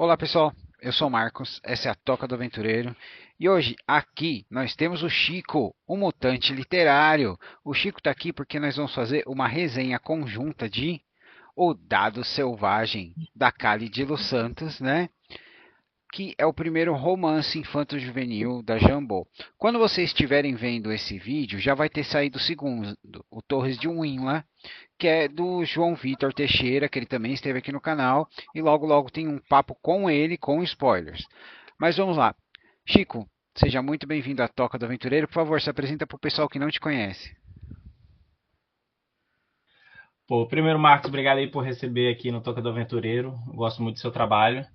Olá pessoal, eu sou o Marcos, essa é a Toca do Aventureiro e hoje aqui nós temos o Chico, o mutante literário. O Chico está aqui porque nós vamos fazer uma resenha conjunta de O Dado Selvagem, da Cali de Los Santos, né? Que é o primeiro romance infanto-juvenil da Jambô. Quando vocês estiverem vendo esse vídeo, já vai ter saído o segundo, o Torres de Winla, que é do João Vitor Teixeira, que ele também esteve aqui no canal, e logo logo tem um papo com ele, com spoilers. Mas vamos lá. Chico, seja muito bem-vindo à Toca do Aventureiro. Por favor, se apresenta para o pessoal que não te conhece. Pô, primeiro, Marcos, obrigado aí por receber aqui no Toca do Aventureiro. Gosto muito do seu trabalho.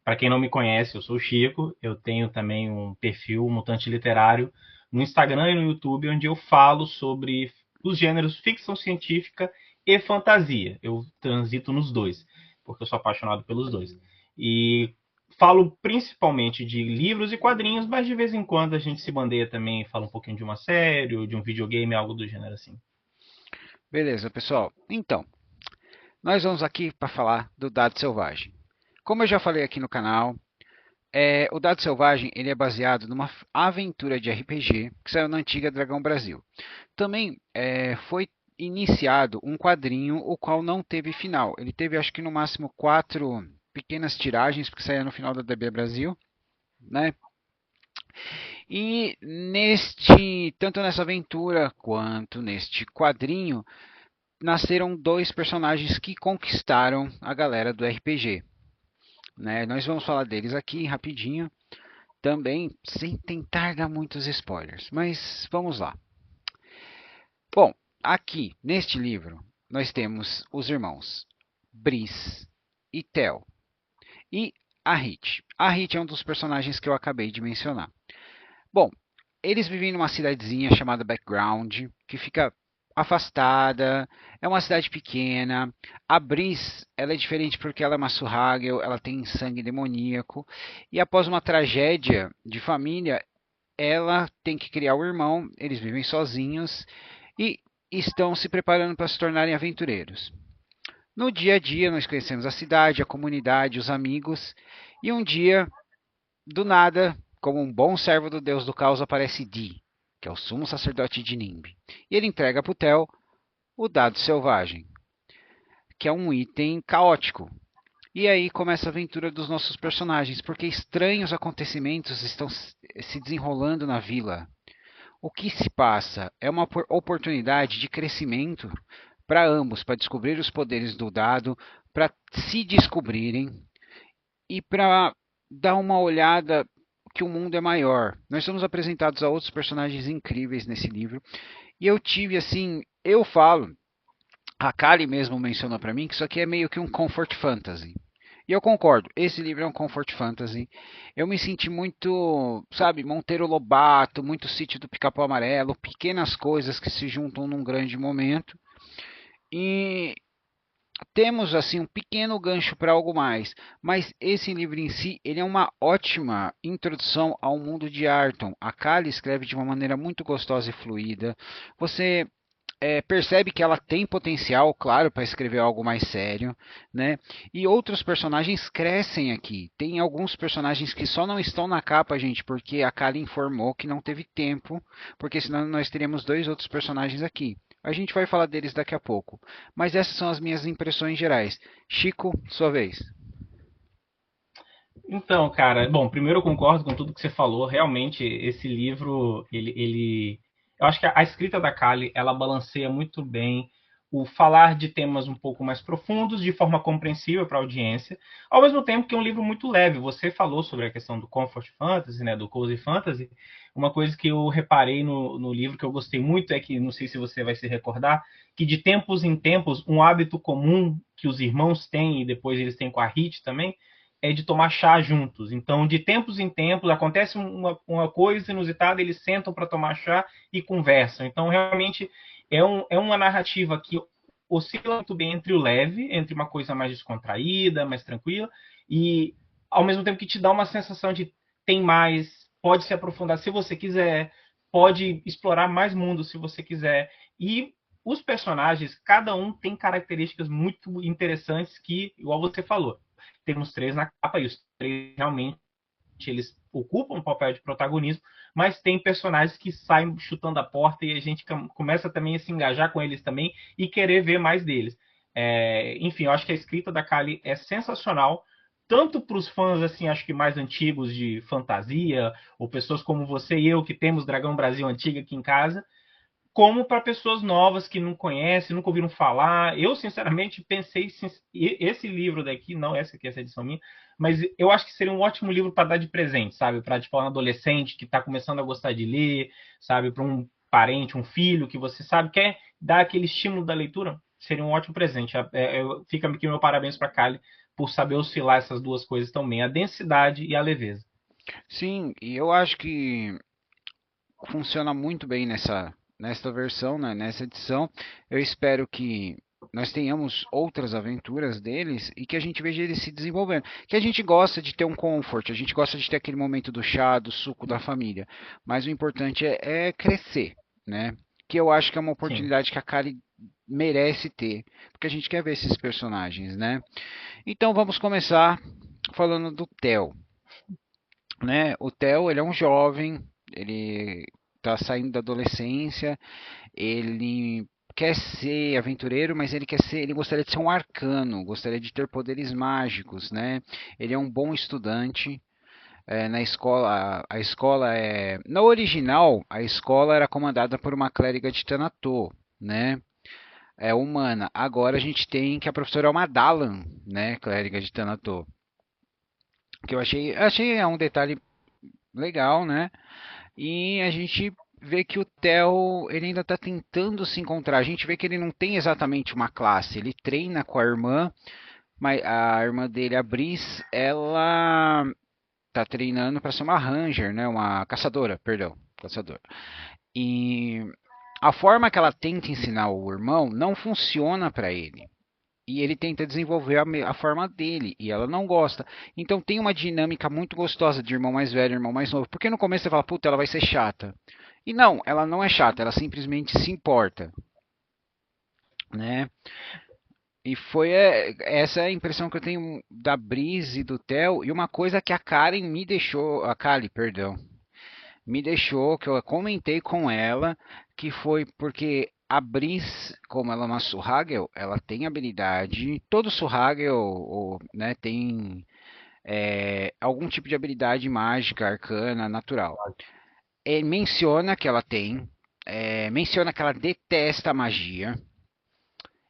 Para quem não me conhece, eu sou o Chico. Eu tenho também um perfil Mutante Literário no Instagram e no YouTube, onde eu falo sobre os gêneros ficção científica e fantasia. Eu transito nos dois, porque eu sou apaixonado pelos dois. E falo principalmente de livros e quadrinhos, mas de vez em quando a gente se bandeia também e fala um pouquinho de uma série, ou de um videogame, algo do gênero assim. Beleza, pessoal. Então, nós vamos aqui para falar do Dado Selvagem. Como eu já falei aqui no canal, o Dado Selvagem ele é baseado numa aventura de RPG que saiu na antiga Dragão Brasil. Também foi iniciado um quadrinho o qual não teve final. Ele teve acho que no máximo quatro pequenas tiragens porque saía no final da DB Brasil, né? E neste, tanto nessa aventura quanto neste quadrinho, nasceram dois personagens que conquistaram a galera do RPG. Né? Nós vamos falar deles aqui rapidinho, também sem tentar dar muitos spoilers, mas vamos lá. Bom, aqui neste livro nós temos os irmãos Brice e Tel e a Hit. A Hit é um dos personagens que eu acabei de mencionar. Bom, eles vivem numa cidadezinha chamada Background, que fica afastada, é uma cidade pequena. A Brice, ela é diferente porque ela é uma Surragel, ela tem sangue demoníaco, e após uma tragédia de família, ela tem que criar o irmão, eles vivem sozinhos e estão se preparando para se tornarem aventureiros. No dia a dia, nós conhecemos a cidade, a comunidade, os amigos, e um dia, do nada, como um bom servo do Deus do Caos, aparece Di, que é o sumo sacerdote de Nimbe. E ele entrega para o Tel o dado selvagem, que é um item caótico. E aí começa a aventura dos nossos personagens, porque estranhos acontecimentos estão se desenrolando na vila. O que se passa é uma oportunidade de crescimento para ambos, para descobrir os poderes do dado, para se descobrirem e para dar uma olhada que o mundo é maior. Nós somos apresentados a outros personagens incríveis nesse livro e eu tive assim, eu falo, a Kali mesmo mencionou para mim que isso aqui é meio que um comfort fantasy. E eu concordo, esse livro é um comfort fantasy. Eu me senti muito, sabe, Monteiro Lobato, muito Sítio do Pica-Pau Amarelo, pequenas coisas que se juntam num grande momento. E temos assim um pequeno gancho para algo mais, mas esse livro em si, ele é uma ótima introdução ao mundo de Arton. A Kali escreve de uma maneira muito gostosa e fluida. Você percebe que ela tem potencial, claro, para escrever algo mais sério, né? E outros personagens crescem aqui. Tem alguns personagens que só não estão na capa, gente, porque a Kali informou que não teve tempo, porque senão nós teríamos dois outros personagens aqui. A gente vai falar deles daqui a pouco. Mas essas são as minhas impressões gerais. Chico, sua vez. Então, cara, bom, primeiro eu concordo com tudo que você falou. Realmente, esse livro, eu acho que a escrita da Kali, ela balanceia muito bem o falar de temas um pouco mais profundos, de forma compreensível para a audiência, ao mesmo tempo que é um livro muito leve. Você falou sobre a questão do comfort fantasy, né, do cozy fantasy. Uma coisa que eu reparei no livro que eu gostei muito é que, não sei se você vai se recordar, que de tempos em tempos, um hábito comum que os irmãos têm, e depois eles têm com a Hit também, é de tomar chá juntos. Então, de tempos em tempos, acontece uma coisa inusitada, eles sentam para tomar chá e conversam. Então, realmente, é uma narrativa que oscila muito bem entre o leve, entre uma coisa mais descontraída, mais tranquila, e ao mesmo tempo que te dá uma sensação de tem mais, pode se aprofundar se você quiser, pode explorar mais mundo se você quiser. E os personagens, cada um tem características muito interessantes que, igual você falou, temos três na capa, e os três realmente eles ocupam um papel de protagonismo, mas tem personagens que saem chutando a porta e a gente começa também a se engajar com eles também e querer ver mais deles. Enfim, eu acho que a escrita da Kali é sensacional, tanto para os fãs, assim, acho que mais antigos de fantasia, ou pessoas como você e eu, que temos Dragão Brasil antiga aqui em casa, como para pessoas novas que não conhecem, nunca ouviram falar. Eu, sinceramente, pensei esse livro daqui, não essa aqui, essa edição minha, mas eu acho que seria um ótimo livro para dar de presente, sabe? Para tipo, um adolescente que está começando a gostar de ler, sabe? Para um parente, um filho que você sabe quer dar aquele estímulo da leitura, seria um ótimo presente. Fica aqui meu parabéns para a Kali por saber oscilar essas duas coisas tão bem, a densidade e a leveza. Sim, e eu acho que funciona muito bem nesta versão, né, nessa edição. Eu espero que nós tenhamos outras aventuras deles e que a gente veja eles se desenvolvendo. Que a gente gosta de ter um comfort, a gente gosta de ter aquele momento do chá, do suco da família. Mas o importante é crescer, né? Que eu acho que é uma Sim. oportunidade que a Kali merece ter, porque a gente quer ver esses personagens, né? Então vamos começar falando do Theo, né? O Theo, ele é um jovem, ele está saindo da adolescência, ele quer ser aventureiro, mas ele gostaria de ser um arcano, gostaria de ter poderes mágicos, né? Ele é um bom estudante. Na escola, a escola é, na original, a escola era comandada por uma clériga de Tanatô, né? É humana. Agora a gente tem que a professora é uma Dalan, né? Clériga de Tanatô. Que eu achei um detalhe legal, né? E a gente vê que o Theo, ele ainda está tentando se encontrar. A gente vê que ele não tem exatamente uma classe. Ele treina com a irmã, mas a irmã dele, a Brice, ela tá treinando para ser uma ranger, né? Uma caçadora, perdão, caçadora. E a forma que ela tenta ensinar o irmão não funciona para ele. E ele tenta desenvolver a forma dele e ela não gosta. Então tem uma dinâmica muito gostosa de irmão mais velho e irmão mais novo. Porque no começo você fala, puta, ela vai ser chata. E não, ela não é chata, ela simplesmente se importa, né? E foi essa é a impressão que eu tenho da Breeze e do Theo. E uma coisa que a Karen me deixou, a Kali, perdão, me deixou, que eu comentei com ela, que foi porque a Brice, como ela é uma Surragel, ela tem habilidade, todo Surragel né, tem algum tipo de habilidade mágica, arcana, natural. Ele menciona que ela tem, menciona que ela detesta magia.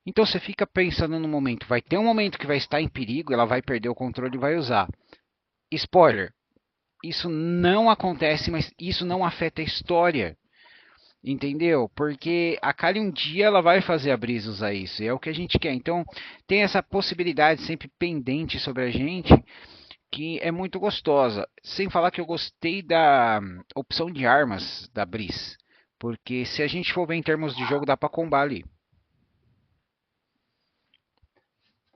Então você fica pensando no momento, vai ter um momento que vai estar em perigo, ela vai perder o controle e vai usar. Spoiler, isso não acontece, mas isso não afeta a história. Entendeu? Porque a Kali um dia ela vai fazer a Brisa usar isso, e é o que a gente quer. Então tem essa possibilidade sempre pendente sobre a gente, que é muito gostosa. Sem falar que eu gostei da opção de armas da Briz, porque se a gente for ver em termos de jogo, dá pra combar ali.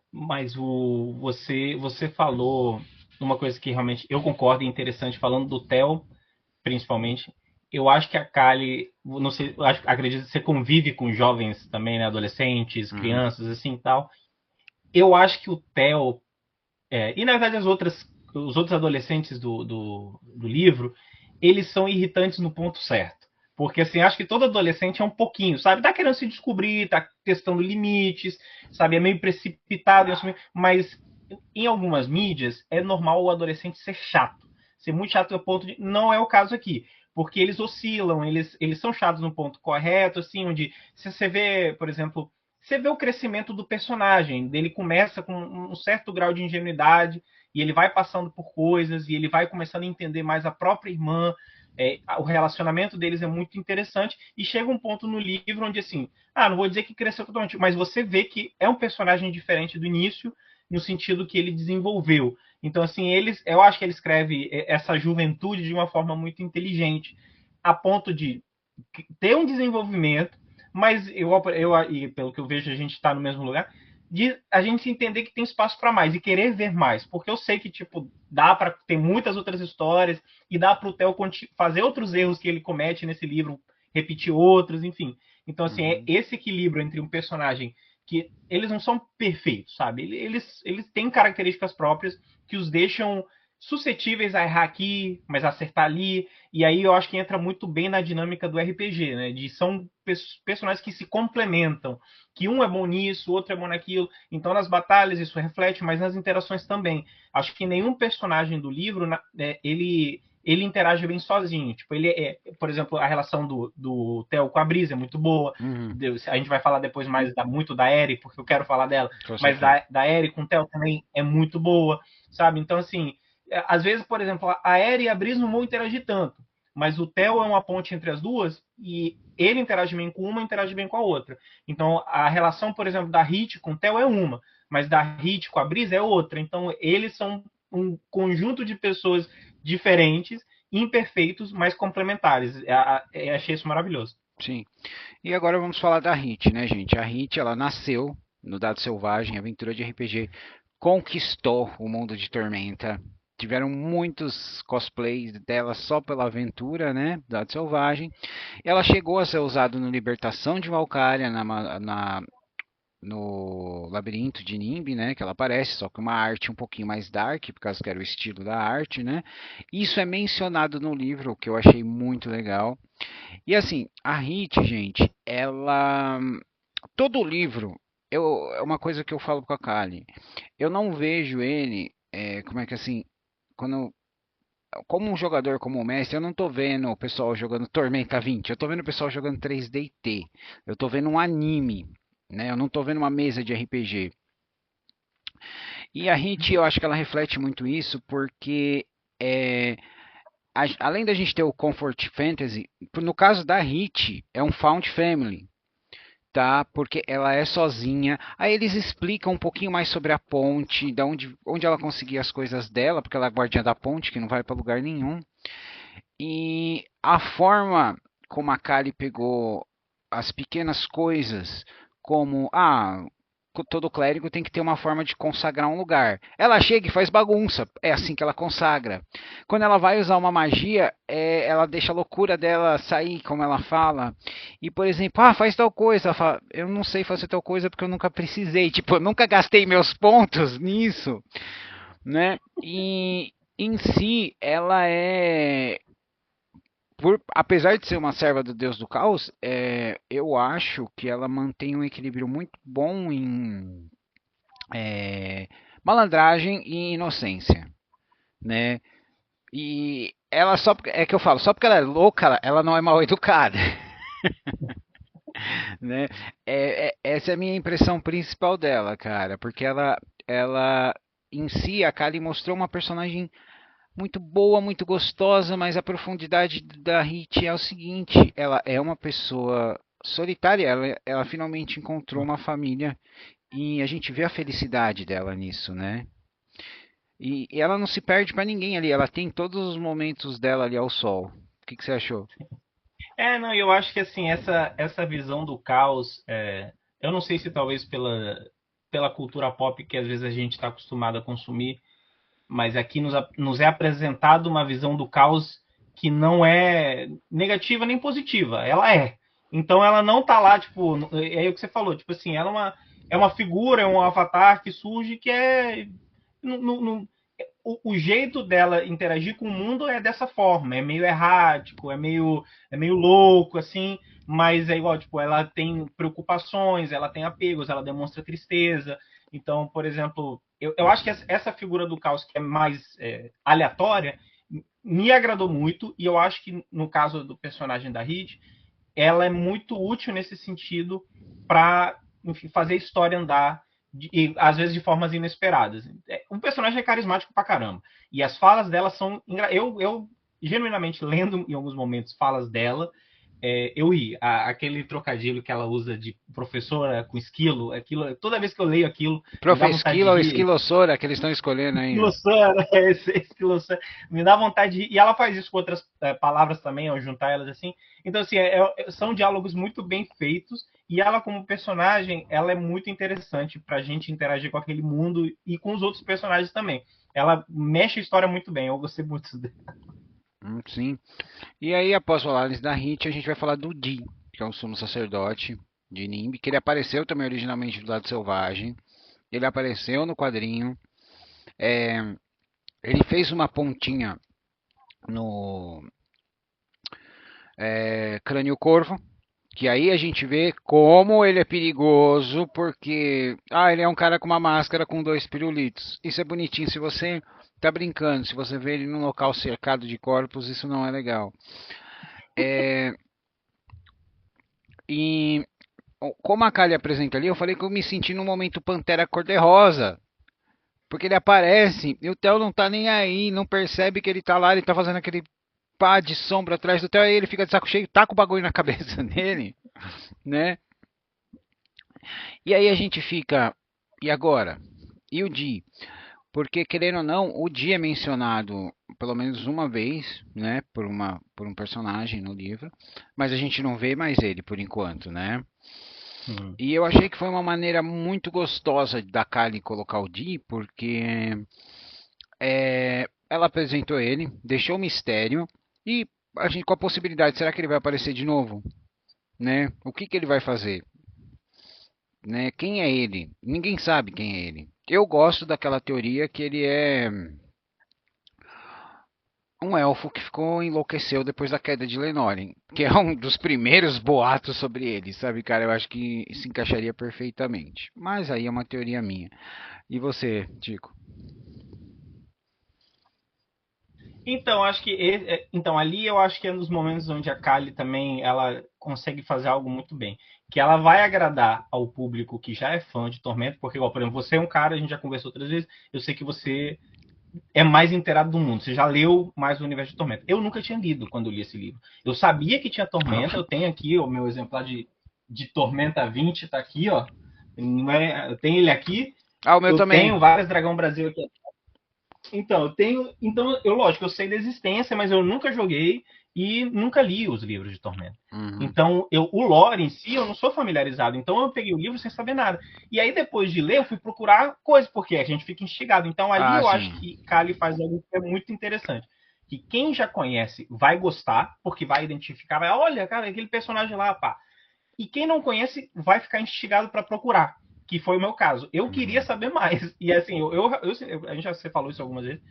Mas você falou uma coisa que realmente eu concordo e é interessante, falando do Theo, principalmente. Eu acho que a Kali, não sei, acredito que você convive com jovens também, né, adolescentes, Uhum. crianças, assim e tal. Eu acho que o Theo, e na verdade os outros adolescentes do livro, eles são irritantes no ponto certo. Porque, assim, acho que todo adolescente é um pouquinho, sabe? Tá querendo se descobrir, tá testando limites, sabe? É meio precipitado em assumir. Mas em algumas mídias é normal o adolescente ser chato. Ser muito chato a ponto de. Não é o caso aqui. Porque eles oscilam, eles são chatos no ponto correto, assim, onde se você vê, por exemplo, você vê o crescimento do personagem. Ele começa com um certo grau de ingenuidade e ele vai passando por coisas e ele vai começando a entender mais a própria irmã. O relacionamento deles é muito interessante e chega um ponto no livro onde assim, não vou dizer que cresceu totalmente, mas você vê que é um personagem diferente do início no sentido que ele desenvolveu. Então assim, eu acho que ele escreve essa juventude de uma forma muito inteligente, a ponto de ter um desenvolvimento, mas e pelo que eu vejo a gente está no mesmo lugar, de a gente entender que tem espaço para mais e querer ver mais, porque eu sei que tipo dá para ter muitas outras histórias e dá para o Theo fazer outros erros que ele comete nesse livro, repetir outros, enfim. Então assim, é Uhum. esse equilíbrio entre um personagem que eles não são perfeitos, sabe? Eles têm características próprias que os deixam suscetíveis a errar aqui, mas acertar ali. E aí eu acho que entra muito bem na dinâmica do RPG, né? De são personagens que se complementam, que um é bom nisso, o outro é bom naquilo. Então nas batalhas isso reflete, mas nas interações também. Acho que nenhum personagem do livro ele interage bem sozinho. Tipo, por exemplo, a relação do Theo com a Brisa é muito boa. Uhum, A gente vai falar depois mais muito da Eri, porque eu quero falar dela, com mas certeza. da Eri com o Theo também é muito boa, sabe? Então, assim, às vezes, por exemplo, a Eri e a Brisa não vão interagir tanto, mas o Theo é uma ponte entre as duas e ele interage bem com uma, interage bem com a outra. Então, a relação, por exemplo, da Hit com o Theo é uma, mas da Hit com a Brisa é outra. Então, eles são um conjunto de pessoas diferentes, imperfeitos, mas complementares. Achei isso maravilhoso. Sim. E agora vamos falar da Hit, né, gente? A Hit, ela nasceu no Dado Selvagem, aventura de RPG, conquistou o mundo de Tormenta. Tiveram muitos cosplays dela só pela aventura, né? Dado Selvagem. Ela chegou a ser usada no Libertação de Valkyria, no Labirinto de Nimbi, né? Que ela aparece, só que uma arte um pouquinho mais dark, por causa que era o estilo da arte, né? Isso é mencionado no livro, o que eu achei muito legal. E assim, a Hit, gente, ela. Todo livro, é uma coisa que eu falo com a Kali. Eu não vejo ele, como é que assim, quando. Como um jogador, como um mestre, eu não tô vendo o pessoal jogando Tormenta 20, eu tô vendo o pessoal jogando 3D&T, eu tô vendo um anime, né? Eu não tô vendo uma mesa de RPG. E a Hit, eu acho que ela reflete muito isso, porque é, além da gente ter o Comfort Fantasy, no caso da Hit, é um Found Family, tá? Porque ela é sozinha. Aí eles explicam um pouquinho mais sobre a ponte, da onde ela conseguia as coisas dela, porque ela é guardiã da ponte, que não vai para lugar nenhum. E a forma como a Kali pegou as pequenas coisas, como todo clérigo tem que ter uma forma de consagrar um lugar. Ela chega e faz bagunça, é assim que ela consagra. Quando ela vai usar uma magia, ela deixa a loucura dela sair, como ela fala. E por exemplo, faz tal coisa, ela fala, eu não sei fazer tal coisa porque eu nunca precisei, tipo, eu nunca gastei meus pontos nisso, né? E em si, ela apesar de ser uma serva do Deus do Caos, eu acho que ela mantém um equilíbrio muito bom em malandragem e inocência, né? E ela só é que eu falo, só porque ela é louca, ela não é mal educada, né? Essa é a minha impressão principal dela, cara, porque ela em si, a Kali mostrou uma personagem muito boa, muito gostosa, mas a profundidade da Hit é o seguinte: ela é uma pessoa solitária, ela finalmente encontrou uma família e a gente vê a felicidade dela nisso, né? E ela não se perde pra ninguém ali, ela tem todos os momentos dela ali ao sol. O que você achou? Não, eu acho que assim, essa visão do caos, eu não sei se talvez pela cultura pop que às vezes a gente está acostumado a consumir, mas aqui nos é apresentado uma visão do caos que não é negativa nem positiva, ela é. Então ela não tá lá, tipo, é o que você falou, tipo assim, ela é uma figura, é um avatar que surge que o jeito dela interagir com o mundo é dessa forma, é meio errático, é meio louco, assim, mas é igual, tipo, ela tem preocupações, ela tem apegos, ela demonstra tristeza. Então, por exemplo, eu acho que essa figura do caos que é mais aleatória me agradou muito, e eu acho que no caso do personagem da Hit, ela é muito útil nesse sentido para fazer a história andar e às vezes de formas inesperadas. O personagem é carismático pra caramba e as falas dela são eu genuinamente lendo em alguns momentos falas dela, eu ri. Aquele trocadilho que ela usa de professora com esquilo, aquilo, toda vez que eu leio aquilo, me dá vontade de Profesquila ou rir. Esquilossora que eles estão escolhendo aí? Esquilosana, esquilosana, me dá vontade de. E ela faz isso com outras palavras também, ao juntar elas assim. Então, assim, são diálogos muito bem feitos. E ela, como personagem, ela é muito interessante pra gente interagir com aquele mundo e com os outros personagens também. Ela mexe a história muito bem, eu gostei muito dela. Sim. E aí, após falar da Hit, a gente vai falar do Di, que é um sumo sacerdote. de Nimb, que ele apareceu também originalmente do Lado Selvagem. Ele apareceu no quadrinho. É, ele fez uma pontinha no Crânio Corvo, que aí a gente vê como ele é perigoso, porque ele é um cara com uma máscara com dois pirulitos. Isso é bonitinho. Se você tá brincando, se você vê ele num local cercado de corpos, isso não é legal. É, e como a Kali apresenta ali, eu falei que eu me senti no momento Pantera Cor-de-Rosa. Porque ele aparece e o Theo não tá nem aí, não percebe que ele tá lá, ele tá fazendo aquele pá de sombra atrás do Theo, e ele fica de saco cheio, taca o bagulho na cabeça dele, né? E aí a gente fica, e agora? E o Di? Porque, querendo ou não, o Di é mencionado pelo menos uma vez, né, por um personagem no livro, mas a gente não vê mais ele por enquanto, né? Hum. E eu achei que foi uma maneira muito gostosa da Kylie colocar o Di, porque ela apresentou ele, deixou o mistério e a gente com a possibilidade, será que ele vai aparecer de novo, né? O que que ele vai fazer, né? Quem é ele? Ninguém sabe quem é ele. Eu gosto daquela teoria que ele é um elfo que ficou enlouqueceu depois da queda de Lenore, que é um dos primeiros boatos sobre ele, sabe, cara? Eu acho que se encaixaria perfeitamente. Mas aí é uma teoria minha. E você, Tico? Então, acho que então ali eu acho que é um dos momentos onde a Kali também ela consegue fazer algo muito bem, que ela vai agradar ao público que já é fã de Tormento, porque igual, por exemplo, você é um cara, a gente já conversou outras vezes, eu sei que você é mais inteirado do mundo, você já leu mais o universo de Tormenta. Eu nunca tinha lido quando eu li esse livro. Eu sabia que tinha Tormenta, eu tenho aqui o meu exemplar de Tormenta 20, tá aqui, ó. Não é, eu tenho ele aqui, Ah, o meu eu também. tenho vários Dragão Brasil aqui. Então, eu tenho. Então, lógico, eu sei da existência, mas eu nunca joguei e nunca li os livros de Tormenta. Uhum. Então, o lore em si, eu não sou familiarizado. Então, eu peguei o livro sem saber nada. E aí, depois de ler, eu fui procurar coisas, porque a gente fica instigado. Então, ali Ah, eu acho sim. que Kali faz algo que é muito interessante. Que quem já conhece vai gostar, porque vai identificar, vai, olha, cara, aquele personagem lá, pá. E quem não conhece vai ficar instigado para procurar, que foi o meu caso. Eu queria Uhum. saber mais. E assim, a gente já você falou isso algumas vezes,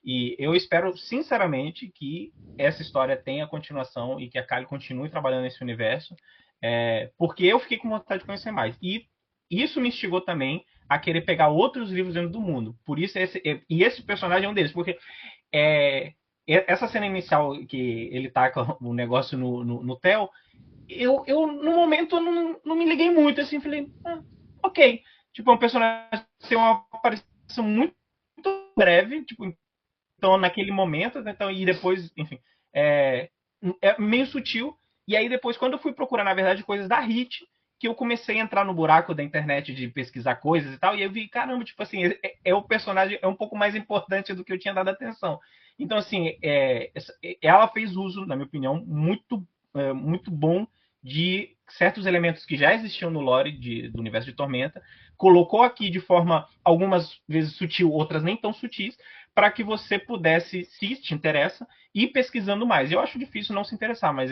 e eu espero, sinceramente, que essa história tenha continuação e que a Kali continue trabalhando nesse universo, porque eu fiquei com vontade de conhecer mais. E isso me instigou também a querer pegar outros livros dentro do mundo. Por isso, esse personagem é um deles, porque é, essa cena inicial que ele taca o negócio no Theo, no momento, não me liguei muito, assim, falei, ok. Tipo, é um personagem que tem uma aparição muito breve, tipo, então, naquele momento, né, então, e depois, enfim, é, é meio sutil. E aí, depois, quando eu fui procurar, na verdade, coisas da Hit, que eu comecei a entrar no buraco da internet de pesquisar coisas e tal, e eu vi, caramba, tipo assim, o personagem é um pouco mais importante do que eu tinha dado atenção. Então, assim, ela fez uso, na minha opinião, muito bom de certos elementos que já existiam no lore do universo de Tormenta, colocou aqui de forma algumas vezes sutil, outras nem tão sutis, para que você pudesse, se te interessa, ir pesquisando mais. Eu acho difícil não se interessar, mas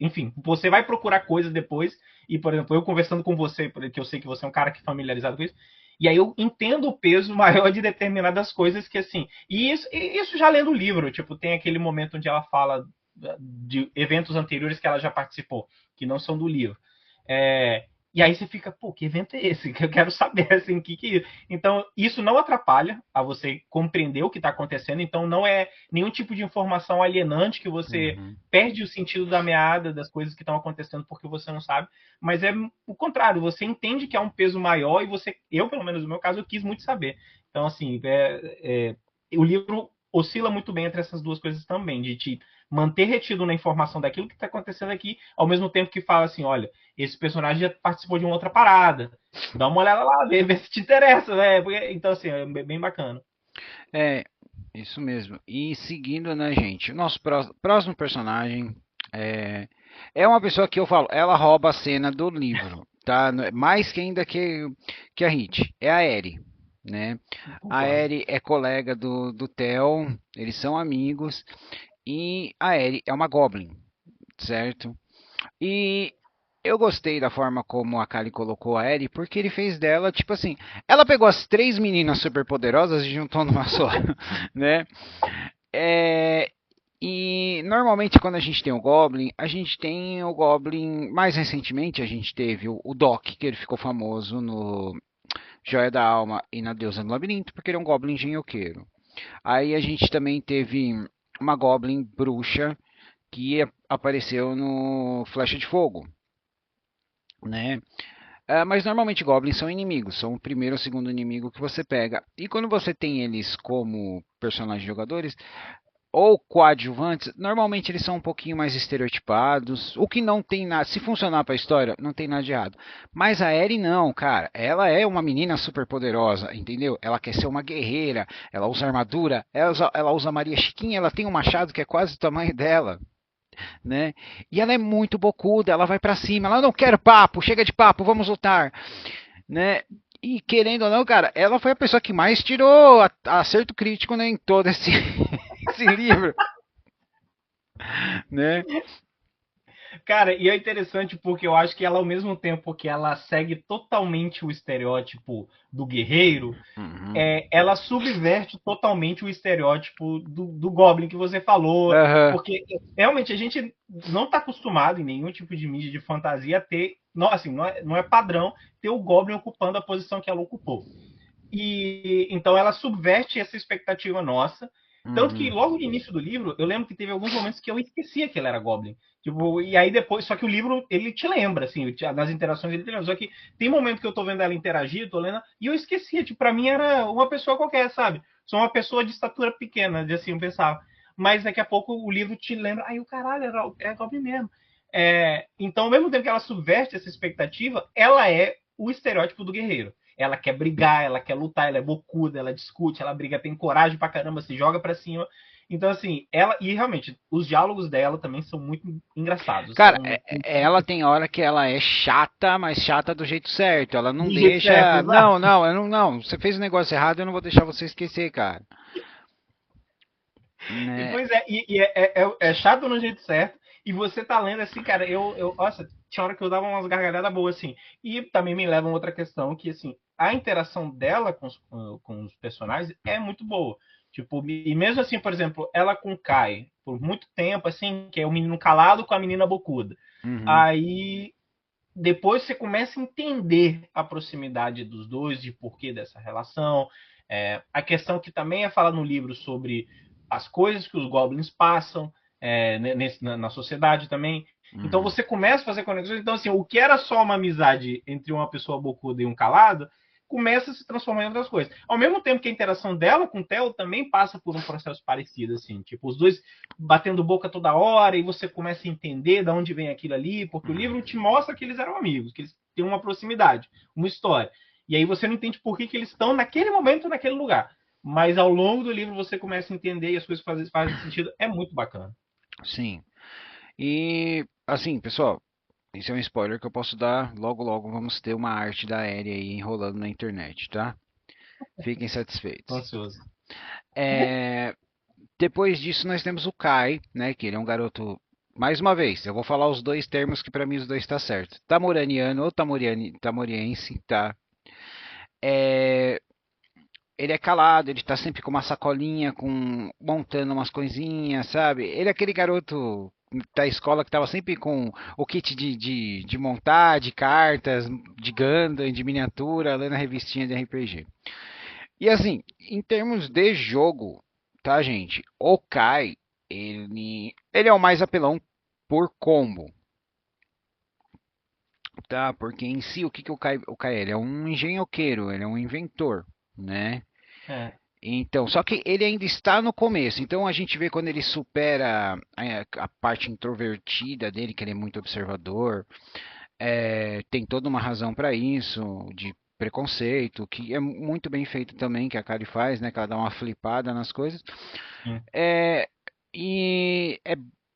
enfim, você vai procurar coisas depois, e, por exemplo, eu conversando com você, porque eu sei que você é um cara que é familiarizado com isso, e aí eu entendo o peso maior de determinadas coisas que, assim, e isso já lendo o livro, tipo, tem aquele momento onde ela fala de eventos anteriores que ela já participou, que não são do livro. E aí você fica, pô, que evento é esse? Que eu quero saber, assim, que. Então, isso não atrapalha a você compreender o que está acontecendo, então não é nenhum tipo de informação alienante que você Uhum. perde o sentido da meada das coisas que estão acontecendo porque você não sabe, mas é o contrário, você entende que há um peso maior e eu, pelo menos no meu caso, eu quis muito saber. Então, assim, o livro oscila muito bem entre essas duas coisas também, de te manter retido na informação daquilo que está acontecendo aqui, ao mesmo tempo que fala assim, olha, esse personagem já participou de uma outra parada, dá uma olhada lá, vê se te interessa, né? Então, assim, é bem bacana. É, isso mesmo. E seguindo, né, gente? O nosso próximo personagem é, é uma pessoa que eu falo, ela rouba a cena do livro, tá? Mais que ainda que a Hit. É a Eri, né? A Concordo. Eri é colega do Theo, eles são amigos. E a Eri é uma Goblin, certo? E Eu gostei da forma como a Kali colocou a Ellie, porque ele fez dela, tipo assim, ela pegou as três meninas superpoderosas e juntou numa só, né? É, e normalmente quando a gente tem o Goblin, a gente tem o Goblin, mais recentemente a gente teve o Doc, que ele ficou famoso no Joia da Alma e na Deusa do Labirinto, porque ele é um Goblin engenhoqueiro. Aí a gente também teve uma Goblin bruxa que apareceu no Flecha de Fogo, né? Mas normalmente goblins são inimigos, são o primeiro ou segundo inimigo que você pega. E quando você tem eles como personagens jogadores ou coadjuvantes, normalmente eles são um pouquinho mais estereotipados, o que não tem nada, se funcionar para a história, não tem nada de errado. Mas a Eri não, cara, ela é uma menina super poderosa, entendeu? Ela quer ser uma guerreira, ela usa armadura, ela usa Maria Chiquinha, ela tem um machado que é quase o tamanho dela, né? E ela é muito bocuda, ela vai para cima, ela não quer papo, chega de papo, vamos lutar, né? E querendo ou não, cara, ela foi a pessoa que mais tirou acerto crítico, né, em todo esse, esse livro, né? Cara, e é interessante porque eu acho que ela, ao mesmo tempo que ela segue totalmente o estereótipo do guerreiro, Uhum. ela subverte totalmente o estereótipo do Goblin que você falou, Uhum. porque realmente a gente não está acostumado em nenhum tipo de mídia de fantasia a ter, não, assim, não é padrão ter o Goblin ocupando a posição que ela ocupou. E então ela subverte essa expectativa nossa. Tanto que Uhum. logo no início do livro, eu lembro que teve alguns momentos que eu esquecia que ele era Goblin. Tipo, e aí depois, só que o livro, ele te lembra, assim, nas interações ele te lembra. Só que tem momento que eu tô vendo ela interagir, tô lendo, e eu esquecia, tipo, pra mim era uma pessoa qualquer, sabe? Sou uma pessoa de estatura pequena, de assim, eu pensava. Mas daqui a pouco o livro te lembra, ai, o caralho, é Goblin mesmo. Então, ao mesmo tempo que ela subverte essa expectativa, ela é o estereótipo do guerreiro. Ela quer brigar, ela quer lutar, ela é bocuda, ela discute, ela briga, tem coragem pra caramba, se joga pra cima. Então, assim, ela. E realmente, os diálogos dela também são muito engraçados. Cara, São ela tem hora que ela é chata, mas chata do jeito certo. Ela não do jeito certo, deixa. exato. Não, não, eu não, não. Você fez um negócio errado, eu não vou deixar você esquecer, cara. E, Né? pois é, é chato no jeito certo. E você tá lendo assim, cara, nossa, tinha hora que eu dava umas gargalhadas boas, assim. E também me leva a outra questão, que assim, a interação dela com os personagens é muito boa. Tipo, e mesmo assim, por exemplo, ela com o Kai, por muito tempo, assim, que é o menino calado com a menina bocuda. Uhum. Aí depois você começa a entender a proximidade dos dois, de porquê dessa relação. A questão que também é falada no livro sobre as coisas que os goblins passam na sociedade também. Então Uhum. você começa a fazer conexões. Então, assim, o que era só uma amizade entre uma pessoa bocuda e um calado, começa a se transformar em outras coisas. Ao mesmo tempo que a interação dela com o Theo também passa por um processo parecido, assim. Tipo, os dois batendo boca toda hora e você começa a entender de onde vem aquilo ali, porque o livro te mostra que eles eram amigos, que eles têm uma proximidade, uma história. E aí você não entende por que eles estão naquele momento, naquele lugar. Mas ao longo do livro você começa a entender e as coisas fazem sentido. É muito bacana. Sim. E assim, pessoal, isso é um spoiler que eu posso dar. Logo, logo vamos ter uma arte da Aérea aí enrolando na internet, tá? Fiquem Tô satisfeitos. ansioso. É, depois disso, nós temos o Kai, né? Que ele é um garoto. Mais uma vez, eu vou falar os dois termos que para mim os dois está certo. Tamoraniano ou tamoriense, tá? É, ele é calado, ele tá sempre com uma sacolinha, montando umas coisinhas, sabe? Ele é aquele garoto da escola que tava sempre com o kit de montar, de cartas, de Gundam, de miniatura, lendo a revistinha de RPG. E assim, em termos de jogo, tá, gente? O Kai, ele é o mais apelão por combo, tá? Porque em si, o Kai é? Ele é um engenhoqueiro, ele é um inventor, né? É, Então, só que ele ainda está no começo. Então a gente vê quando ele supera a parte introvertida dele, que ele é muito observador, tem toda uma razão para isso, de preconceito, que é muito bem feito também, que a Kari faz, né? Que ela dá uma flipada nas coisas. sim. É, e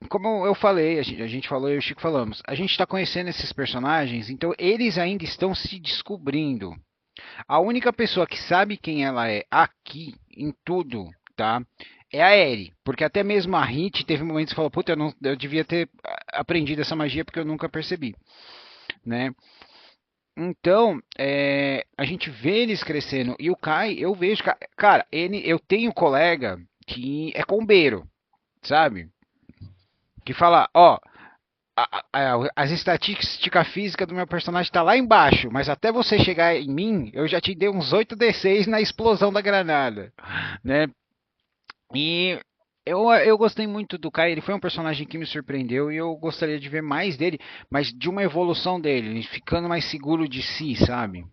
como eu falei, a gente falou e o Chico falamos, a gente está conhecendo esses personagens, então eles ainda estão se descobrindo. A única pessoa que sabe quem ela é aqui, em tudo, tá? É a Eri. Porque até mesmo a Hit teve momentos que falou, puta, eu devia ter aprendido essa magia porque eu nunca percebi. né? Então, a gente vê eles crescendo. E o Kai, eu vejo, cara, eu tenho colega que é combeiro, sabe? Que fala, ó, as estatísticas físicas do meu personagem tá lá embaixo, mas até você chegar em mim, eu já te dei uns 8d6 na explosão da granada, né? E eu gostei muito do Kai, ele foi um personagem que me surpreendeu e eu gostaria de ver mais dele, mas de uma evolução dele, ele ficando mais seguro de si, sabe?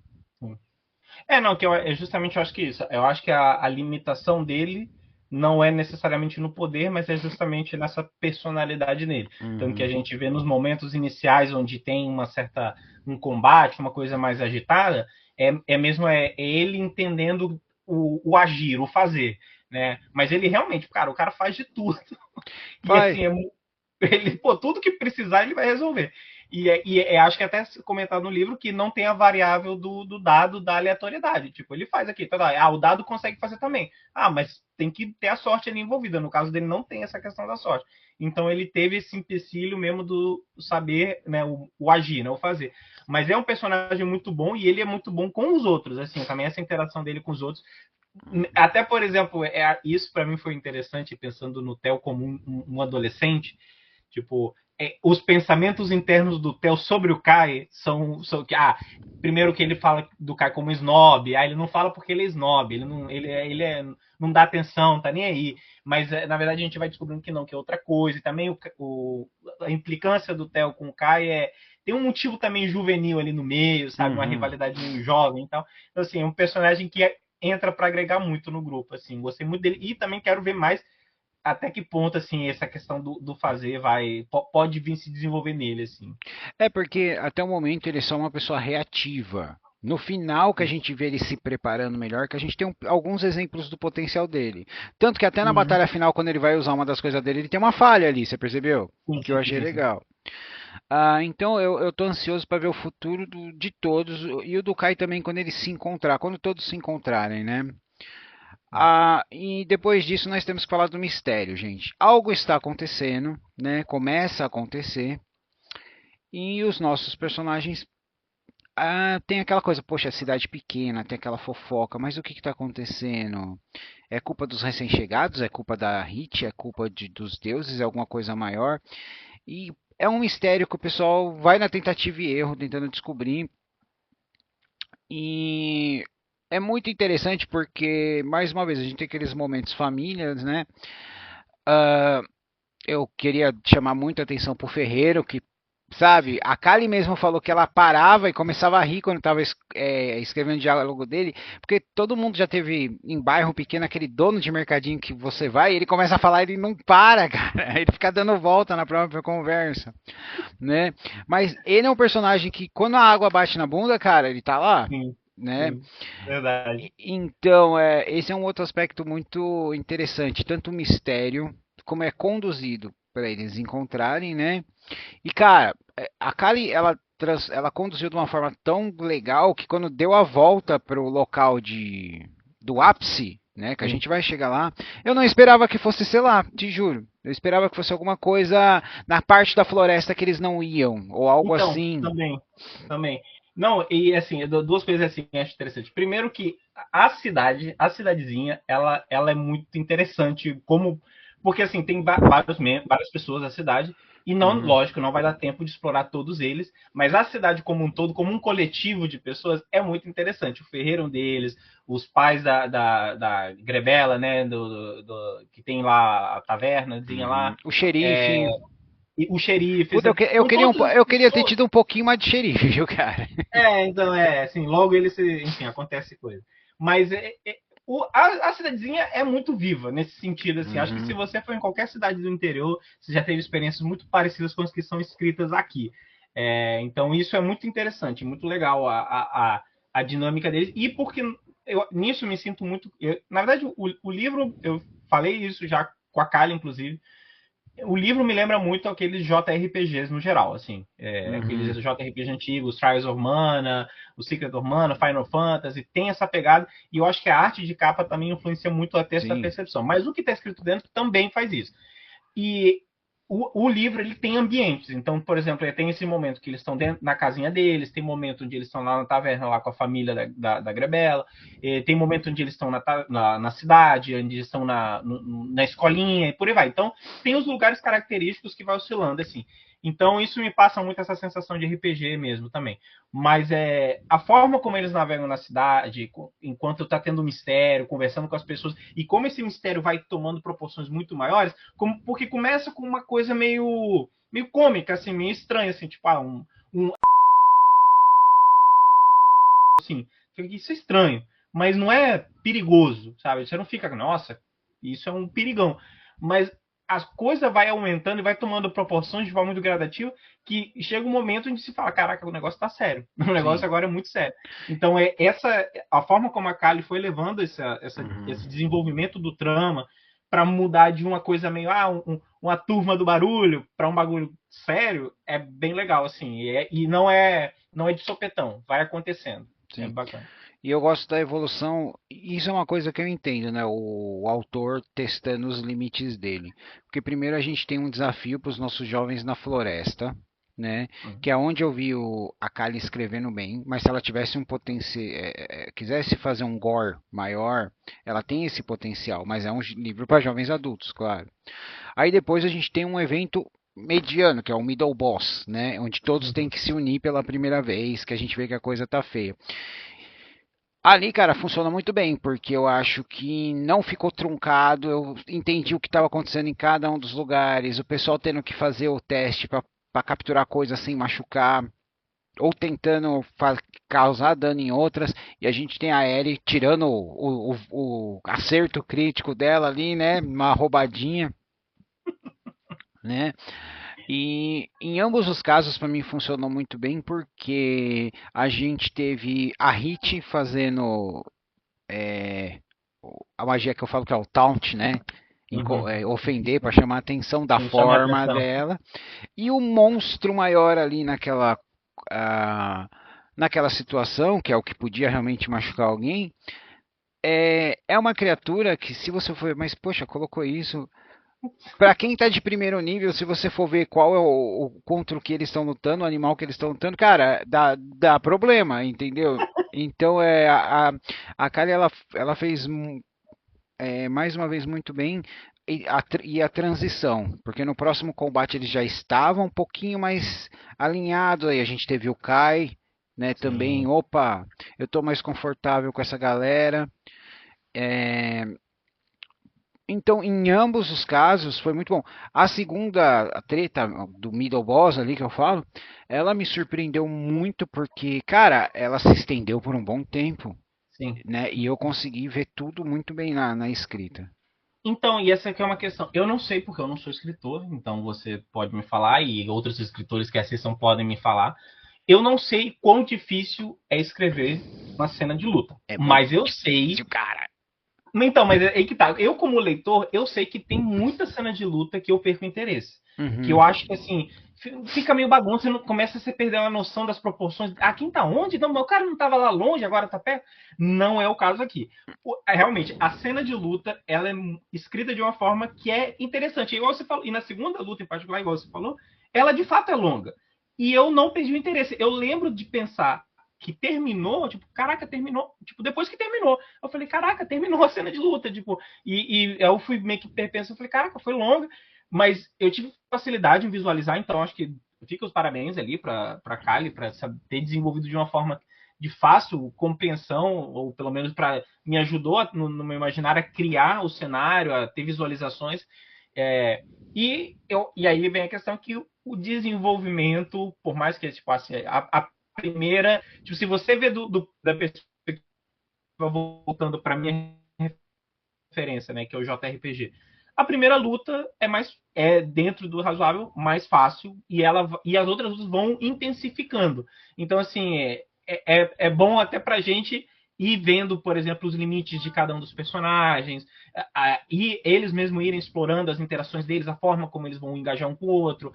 Não, que justamente eu acho que isso. Eu acho que a limitação dele não é necessariamente no poder, mas é justamente nessa personalidade nele. Tanto que a Uhum. gente vê nos momentos iniciais onde tem um combate, uma coisa mais agitada, é ele entendendo o agir, o fazer, né? Mas ele realmente, cara, o cara faz de tudo. E Vai. assim, ele, pô, tudo que precisar ele vai resolver. Acho que até comentado no livro que não tem a variável do dado da aleatoriedade. Tipo, ele faz aqui, o dado consegue fazer também. Ah, mas tem que ter a sorte ali envolvida. No caso dele, não tem essa questão da sorte. Então ele teve esse empecilho mesmo do saber, né, o agir, né, o fazer. Mas é um personagem muito bom e ele é muito bom com os outros, assim, também essa interação dele com os outros. Até, por exemplo, isso para mim foi interessante, pensando no Theo como um adolescente. Tipo, os pensamentos internos do Theo sobre o Kai são que, primeiro que ele fala do Kai como snob, ele não fala porque ele é snob, não dá atenção, tá nem aí. Mas na verdade a gente vai descobrindo que não, que é outra coisa. E também a implicância do Theo com o Kai tem um motivo também juvenil ali no meio, sabe? Uma Uhum. rivalidade meio jovem e tal. Então, assim, é um personagem que entra para agregar muito no grupo, assim. Gostei muito dele e também quero ver mais até que ponto, assim, essa questão do fazer pode vir se desenvolver nele, assim. É porque até o momento ele é só uma pessoa reativa. No final que a gente vê ele se preparando melhor, que a gente tem alguns exemplos do potencial dele. Tanto que até na Uhum. batalha final, quando ele vai usar uma das coisas dele, ele tem uma falha ali, você percebeu? Sim, Que eu sim, achei sim, sim. legal. Então eu tô ansioso para ver o futuro de todos e o do Kai também quando eles se encontrar, quando todos se encontrarem, né? E depois disso nós temos que falar do mistério, gente. Algo está acontecendo, né? Começa a acontecer e os nossos personagens tem aquela coisa, poxa, cidade pequena, tem aquela fofoca, mas o que está acontecendo? É culpa dos recém-chegados? É culpa da Hit? É culpa dos deuses? É alguma coisa maior? E é um mistério que o pessoal vai na tentativa e erro, tentando descobrir. E é muito interessante porque, mais uma vez, a gente tem aqueles momentos famílias, né? Ah, eu queria chamar muito a atenção pro Ferreiro, que, sabe, a Kali mesmo falou que ela parava e começava a rir quando estava escrevendo o diálogo dele, porque todo mundo já teve em bairro pequeno aquele dono de mercadinho que você vai e ele começa a falar e ele não para, cara, ele fica dando volta na própria conversa, né? Mas ele é um personagem que quando a água bate na bunda, cara, ele tá lá, Sim, né? sim. Verdade. Então, esse é um outro aspecto muito interessante, tanto o mistério como é conduzido para eles encontrarem, né? E cara, a Kali ela conduziu de uma forma tão legal que quando deu a volta para o local do ápice, né? Que a Sim. gente vai chegar lá, eu não esperava que fosse, sei lá, te juro. Eu esperava que fosse alguma coisa na parte da floresta que eles não iam, ou algo Então, assim. também. Não, e assim, duas coisas assim, eu acho interessante. Primeiro que a cidadezinha, ela é muito interessante como porque assim, tem várias pessoas na cidade e não, Uhum. lógico, não vai dar tempo de explorar todos eles, mas a cidade como um todo, como um coletivo de pessoas, é muito interessante. O Ferreiro é um deles, os pais da Grebela, né, que tem lá a tavernazinha Uhum. lá, O é, xerife. e o xerife, Puta, eu são queria, todas as eu queria ter pessoas. tido um pouquinho mais de xerife, viu, cara? Então assim, logo ele se, enfim, acontece coisa. Mas a cidadezinha é muito viva nesse sentido, assim. Acho que se Uhum. você for em qualquer cidade do interior, você já teve experiências muito parecidas com as que são escritas aqui. Então isso é muito interessante, muito legal a dinâmica deles. E porque nisso me sinto muito. Na verdade, o livro, eu falei isso já com a Kali, inclusive, o livro me lembra muito aqueles JRPGs no geral, assim. Aqueles Uhum. JRPGs antigos, Trials of Mana, o Secret of Mana, Final Fantasy, tem essa pegada, e eu acho que a arte de capa também influencia muito até essa Sim. percepção. Mas o que está escrito dentro também faz isso. E o livro ele tem ambientes. Então, por exemplo, ele tem esse momento que eles estão dentro, na casinha deles, tem momento onde eles estão lá na taverna lá com a família da Grebela, tem momento onde eles estão na cidade, onde eles estão na escolinha e por aí vai. Então, tem os lugares característicos que vai oscilando assim. Então, isso me passa muito essa sensação de RPG mesmo também. Mas a forma como eles navegam na cidade, enquanto está tendo mistério, conversando com as pessoas, e como esse mistério vai tomando proporções muito maiores, porque começa com uma coisa meio cômica, assim, meio estranha, assim, tipo, assim, isso é estranho, mas não é perigoso, sabe? Você não fica, nossa, isso é um perigão. Mas a coisa vai aumentando e vai tomando proporções de forma muito gradativa, que chega um momento onde se fala, caraca, o negócio tá sério. O Sim. negócio agora é muito sério. Então, a forma como a Kali foi levando esse desenvolvimento do trama para mudar de uma coisa meio, uma turma do barulho para um bagulho sério, é bem legal, assim. E não é de sopetão, vai acontecendo. É Sim. bacana. E eu gosto da evolução, e isso é uma coisa que eu entendo, né? O autor testando os limites dele. Porque primeiro a gente tem um desafio para os nossos jovens na floresta, né? Uhum. Que é onde eu vi a Kali escrevendo bem, mas se ela tivesse um potencial, quisesse fazer um gore maior, ela tem esse potencial, mas é um livro para jovens adultos, claro. Aí depois a gente tem um evento mediano, que é o Middle Boss, né? Onde todos têm Uhum. que se unir pela primeira vez, que a gente vê que a coisa tá feia. Ali, cara, funciona muito bem, porque eu acho que não ficou truncado, eu entendi o que estava acontecendo em cada um dos lugares, o pessoal tendo que fazer o teste para capturar coisas sem machucar, ou tentando causar dano em outras, e a gente tem a Ellie tirando o acerto crítico dela ali, né? Uma roubadinha, né? E em ambos os casos, para mim, funcionou muito bem, porque a gente teve a Hit fazendo é, a magia que eu falo que é o taunt, né? Uhum. Ofender para chamar a atenção da Sim, chama a forma atenção. dela. E o monstro maior ali ah, naquela situação, que é o que podia realmente machucar alguém, é uma criatura que, se você for, mas poxa, colocou isso. Para quem tá de primeiro nível, se você for ver qual é contra o que eles estão lutando, o animal que eles estão lutando, cara, dá problema, entendeu? Então a Kali ela fez mais uma vez muito bem e a transição, porque no próximo combate eles já estavam um pouquinho mais alinhados, aí a gente teve o Kai, né, também, Sim. opa, eu estou mais confortável com essa galera. É, então, em ambos os casos, foi muito bom. A segunda a treta do Middle Boss ali que eu falo, ela me surpreendeu muito porque, cara, ela se estendeu por um bom tempo, Sim. né? E eu consegui ver tudo muito bem na escrita. Então, e essa aqui é uma questão. Eu não sei porque eu não sou escritor, então você pode me falar, e outros escritores que assistam podem me falar. Eu não sei quão difícil é escrever uma cena de luta. É muito Mas eu sei. difícil, cara. Então, mas é aí que tá. Eu, como leitor, eu sei que tem muita cena de luta que eu perco interesse. Que Uhum. eu acho que, assim, fica meio bagunça, começa a você perder a noção das proporções. Ah, quem tá onde? Não, o cara não tava lá longe, agora tá perto. Não é o caso aqui. Realmente, a cena de luta, ela é escrita de uma forma que é interessante. Igual você falou, e na segunda luta, em particular, igual você falou, ela de fato é longa. E eu não perdi o interesse. Eu lembro de pensar que terminou, tipo, caraca, terminou. Tipo, depois que terminou, eu falei, caraca, terminou a cena de luta, tipo, e eu fui meio que pensando, eu falei, caraca, foi longa, mas eu tive facilidade em visualizar, então acho que fica os parabéns ali para Kali, para ter desenvolvido de uma forma de fácil compreensão, ou pelo menos para me ajudou no meu imaginário a criar o cenário, a ter visualizações. E aí vem a questão que o desenvolvimento, por mais que tipo, assim, a primeira, tipo, se você vê da perspectiva voltando para minha referência, né, que é o JRPG. A primeira luta é dentro do razoável mais fácil e as outras lutas vão intensificando. Então assim é bom até pra gente ir vendo, por exemplo, os limites de cada um dos personagens, e eles mesmos irem explorando as interações deles, a forma como eles vão engajar um com o outro.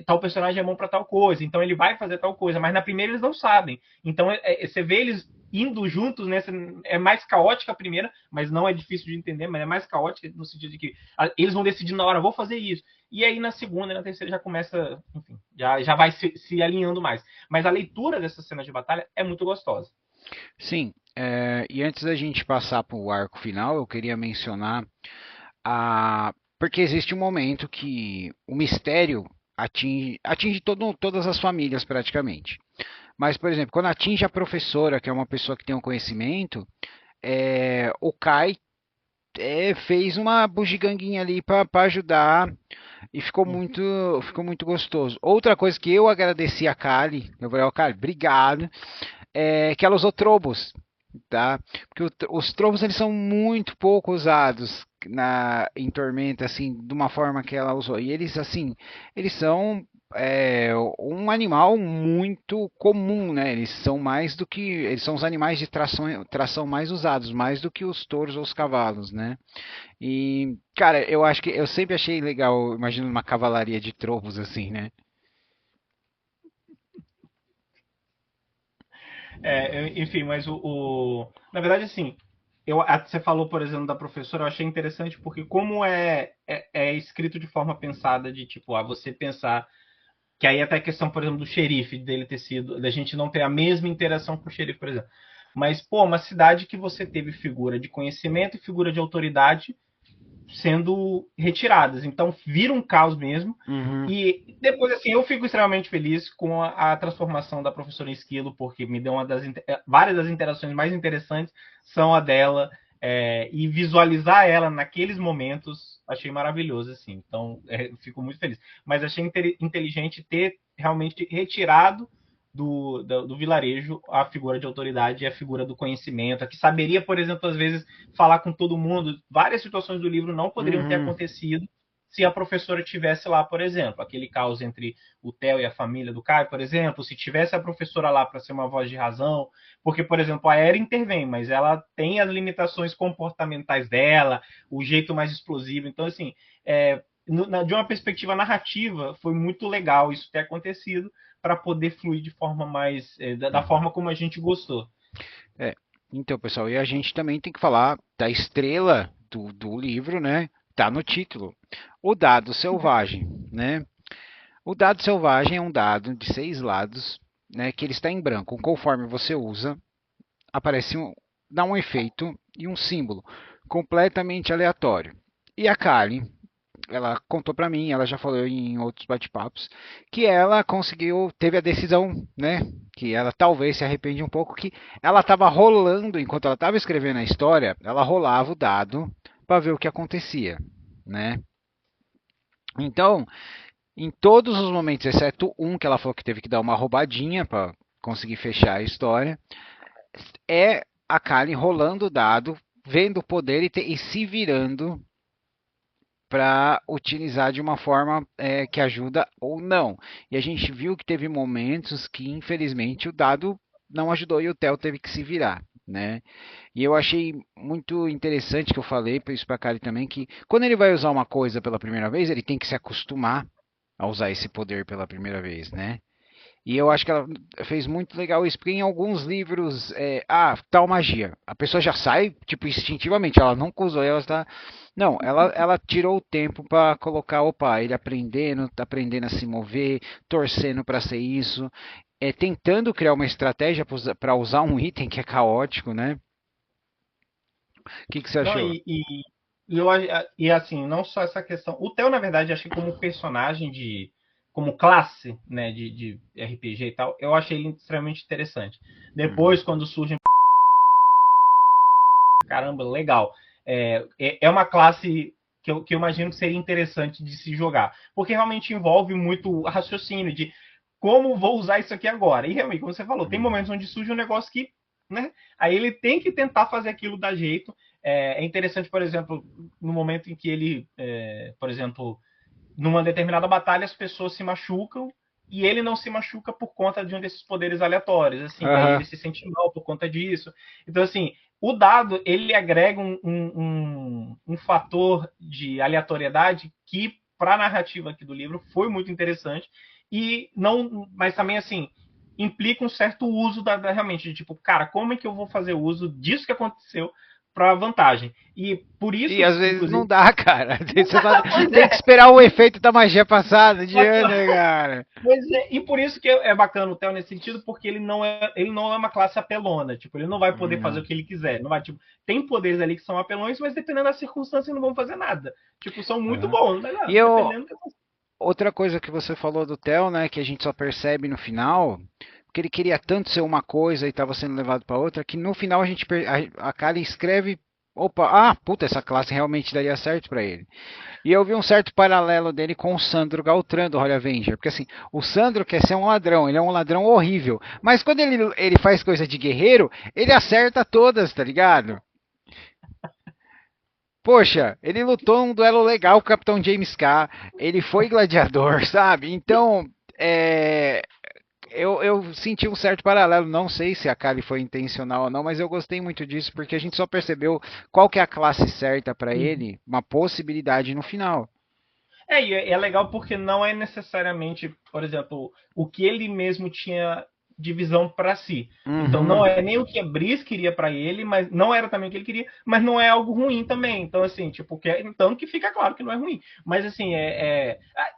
Tal personagem é bom para tal coisa, então ele vai fazer tal coisa, mas na primeira eles não sabem. Então você vê eles indo juntos, né? É mais caótica a primeira, mas não é difícil de entender, mas é mais caótica no sentido de que eles vão decidir na hora, vou fazer isso. E aí na segunda e na terceira já começa, enfim, já vai se alinhando mais. Mas a leitura dessas cenas de batalha é muito gostosa. Sim, e antes da gente passar para o arco final, eu queria mencionar a. Porque existe um momento que o mistério atinge todas as famílias praticamente. Mas, por exemplo, quando atinge a professora, que é uma pessoa que tem um conhecimento, o Kai fez uma bugiganguinha ali para ajudar e ficou muito gostoso. Outra coisa que eu agradeci a Kali, eu falei, ó, Kali, obrigado, que ela usou trobos, tá? Porque os trobos eles são muito pouco usados em Tormenta, assim, de uma forma que ela usou. E eles, assim, eles são um animal muito comum, né? Eles são os animais de tração mais usados, mais do que os touros ou os cavalos, né? E, cara, eu acho que eu sempre achei legal, imagino uma cavalaria de trobos assim, né? Enfim, mas na verdade, assim, você falou, por exemplo, da professora, eu achei interessante porque como é escrito de forma pensada, de tipo, você pensar que aí até a questão, por exemplo, do xerife, dele ter sido, da gente não ter a mesma interação com o xerife, por exemplo. Mas, pô, uma cidade que você teve figura de conhecimento e figura de autoridade sendo retiradas. Então, vira um caos mesmo. Uhum. E depois, assim, eu fico extremamente feliz com a transformação da professora em Esquilo, porque me deu várias das interações mais interessantes são a dela. E visualizar ela naqueles momentos achei maravilhoso, assim. Então, fico muito feliz. Mas achei inteligente ter realmente retirado do vilarejo a figura de autoridade e a figura do conhecimento, que saberia, por exemplo, às vezes falar com todo mundo. Várias situações do livro não poderiam ter Uhum. acontecido se a professora tivesse lá, por exemplo, aquele caos entre o Theo e a família do Caio, por exemplo, se tivesse a professora lá para ser uma voz de razão, porque, por exemplo, a Era intervém, mas ela tem as limitações comportamentais dela, o jeito mais explosivo. Então, assim, de uma perspectiva narrativa, foi muito legal isso ter acontecido para poder fluir de forma mais da Uhum. forma como a gente gostou. É. Então, pessoal, e a gente também tem que falar da estrela do livro, né? Tá no título. O dado selvagem, né? O dado selvagem é um dado de 6 lados, né? Que ele está em branco. Conforme você usa, aparece dá um efeito e um símbolo completamente aleatório. E a Kali, ela contou para mim, ela já falou em outros bate-papos, que ela teve a decisão, né? Que ela talvez se arrepende um pouco, que ela estava rolando, enquanto ela estava escrevendo a história, ela rolava o dado para ver o que acontecia, né? Então, em todos os momentos, exceto um que ela falou que teve que dar uma roubadinha para conseguir fechar a história, é a Kali rolando o dado, vendo o poder e se virando para utilizar de uma forma que ajuda ou não. E a gente viu que teve momentos que, infelizmente, o dado não ajudou e o Theo teve que se virar, né? E eu achei muito interessante que eu falei para isso para Kali também, que quando ele vai usar uma coisa pela primeira vez, ele tem que se acostumar a usar esse poder pela primeira vez, né? E eu acho que ela fez muito legal isso, porque em alguns livros, tal magia. A pessoa já sai, tipo, instintivamente, ela nunca usou, ela está. Não, ela tirou o tempo para colocar, opa, ele aprendendo, tá aprendendo a se mover, torcendo para ser isso, tentando criar uma estratégia para usar um item que é caótico, né? O que você Não, achou? e assim, não só essa questão. O Theo, na verdade, achei como personagem como classe, né, de RPG e tal, eu achei ele extremamente interessante. Uhum. Depois, quando surge, caramba, legal. É uma classe que eu imagino que seria interessante de se jogar, porque realmente envolve muito raciocínio de como vou usar isso aqui agora. E realmente, como você falou, tem Uhum. momentos onde surge um negócio que, né? Aí ele tem que tentar fazer aquilo da jeito. É interessante, por exemplo, no momento em que ele, por exemplo, numa determinada batalha as pessoas se machucam e ele não se machuca por conta de um desses poderes aleatórios, assim, e aí Aham. ele se sente mal por conta disso. Então, assim, o dado, ele agrega um fator de aleatoriedade que, para a narrativa aqui do livro, foi muito interessante, e não, mas também, assim, implica um certo uso realmente, de tipo, cara, como é que eu vou fazer uso disso que aconteceu para vantagem? E por E isso, às vezes não inclusive, dá, cara. Você só pois tem que é, esperar o efeito da magia passar, não só que adianta, cara. pois é, e por isso que é bacana o Theo nesse sentido, porque ele não é uma classe apelona, tipo, ele não vai poder fazer Não. o que ele quiser, não vai, tipo, tem poderes ali que são apelões, mas dependendo da circunstância não vão fazer nada. Tipo, são muito Aham. bons, mas E eu, dependendo. outra coisa que você falou do Theo, né, que a gente só percebe no final, porque ele queria tanto ser uma coisa e estava sendo levado para outra, que no final a Kali escreve, opa, puta, essa classe realmente daria certo para ele. E eu vi um certo paralelo dele com o Sandro Galtran do Holy Avenger, porque assim, o Sandro quer ser um ladrão, ele é um ladrão horrível, mas quando ele faz coisa de guerreiro, ele acerta todas, tá ligado? Poxa, ele lutou um duelo legal com o Capitão James K. Ele foi gladiador, sabe? Então, é, eu senti um certo paralelo. Não sei se a Kali foi intencional ou não, mas eu gostei muito disso porque a gente só percebeu qual que é a classe certa para ele, uma possibilidade no final. E é legal porque não é necessariamente, por exemplo, o que ele mesmo tinha de visão para si. Então não Uhum. é nem o que a Brice queria para ele, mas não era também o que ele queria, mas não é algo ruim também. Então assim, tipo, então que fica claro que não é ruim. Mas assim,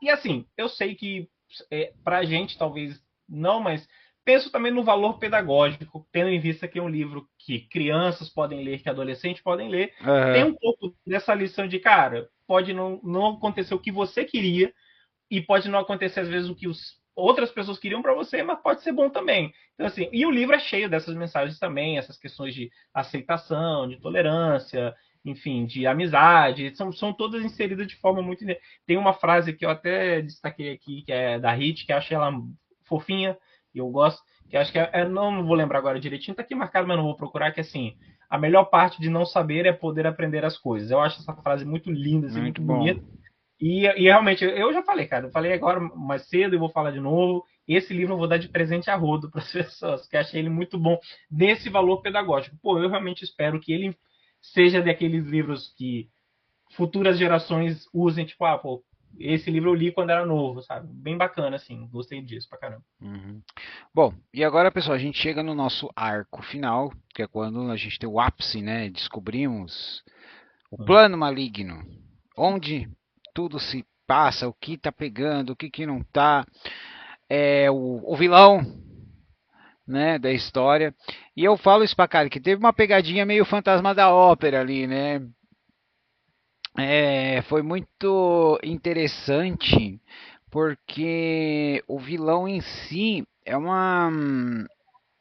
e assim, eu sei que pra gente talvez não, mas penso também no valor pedagógico, tendo em vista que é um livro que crianças podem ler, que adolescentes podem ler, tem Uhum. um pouco dessa lição de, cara, pode não acontecer o que você queria e pode não acontecer às vezes o que outras pessoas queriam para você, mas pode ser bom também. Então assim, e o livro é cheio dessas mensagens também, essas questões de aceitação, de tolerância, enfim, de amizade, são todas inseridas de forma muito. Tem uma frase que eu até destaquei aqui, que é da Hit, que eu achei ela fofinha, e eu gosto, que acho que não vou lembrar agora direitinho, tá aqui marcado, mas não vou procurar, que é assim, a melhor parte de não saber é poder aprender as coisas. Eu acho essa frase muito linda, assim, Muito muito bom. bonita. E realmente, eu já falei, cara, eu falei agora mais cedo e vou falar de novo. Esse livro eu vou dar de presente a rodo para as pessoas, que achei ele muito bom nesse valor pedagógico. Pô, eu realmente espero que ele seja daqueles livros que futuras gerações usem, tipo, pô, esse livro eu li quando era novo, sabe? Bem bacana, assim, gostei disso pra caramba. Uhum. Bom, e agora, pessoal, a gente chega no nosso arco final, que é quando a gente tem o ápice, né? Descobrimos o Uhum. plano maligno, onde tudo se passa, o que tá pegando, o que que não tá, é o vilão, né, da história. E eu falo isso pra cara, que teve uma pegadinha meio fantasma da ópera ali, né? Foi muito interessante, porque o vilão em si é uma.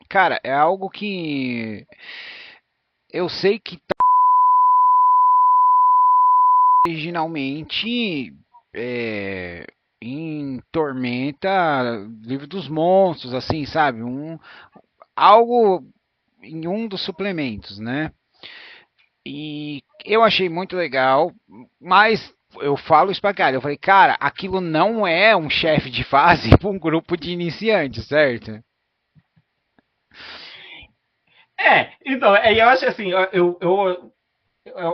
Cara, é algo que eu sei que originalmente é, em Tormenta, Livro dos Monstros, assim, sabe? Algo em um dos suplementos, né? E eu achei muito legal, mas eu falo isso pra cara. Eu falei, cara, aquilo não é um chefe de fase para um grupo de iniciantes, certo? Então, eu acho assim,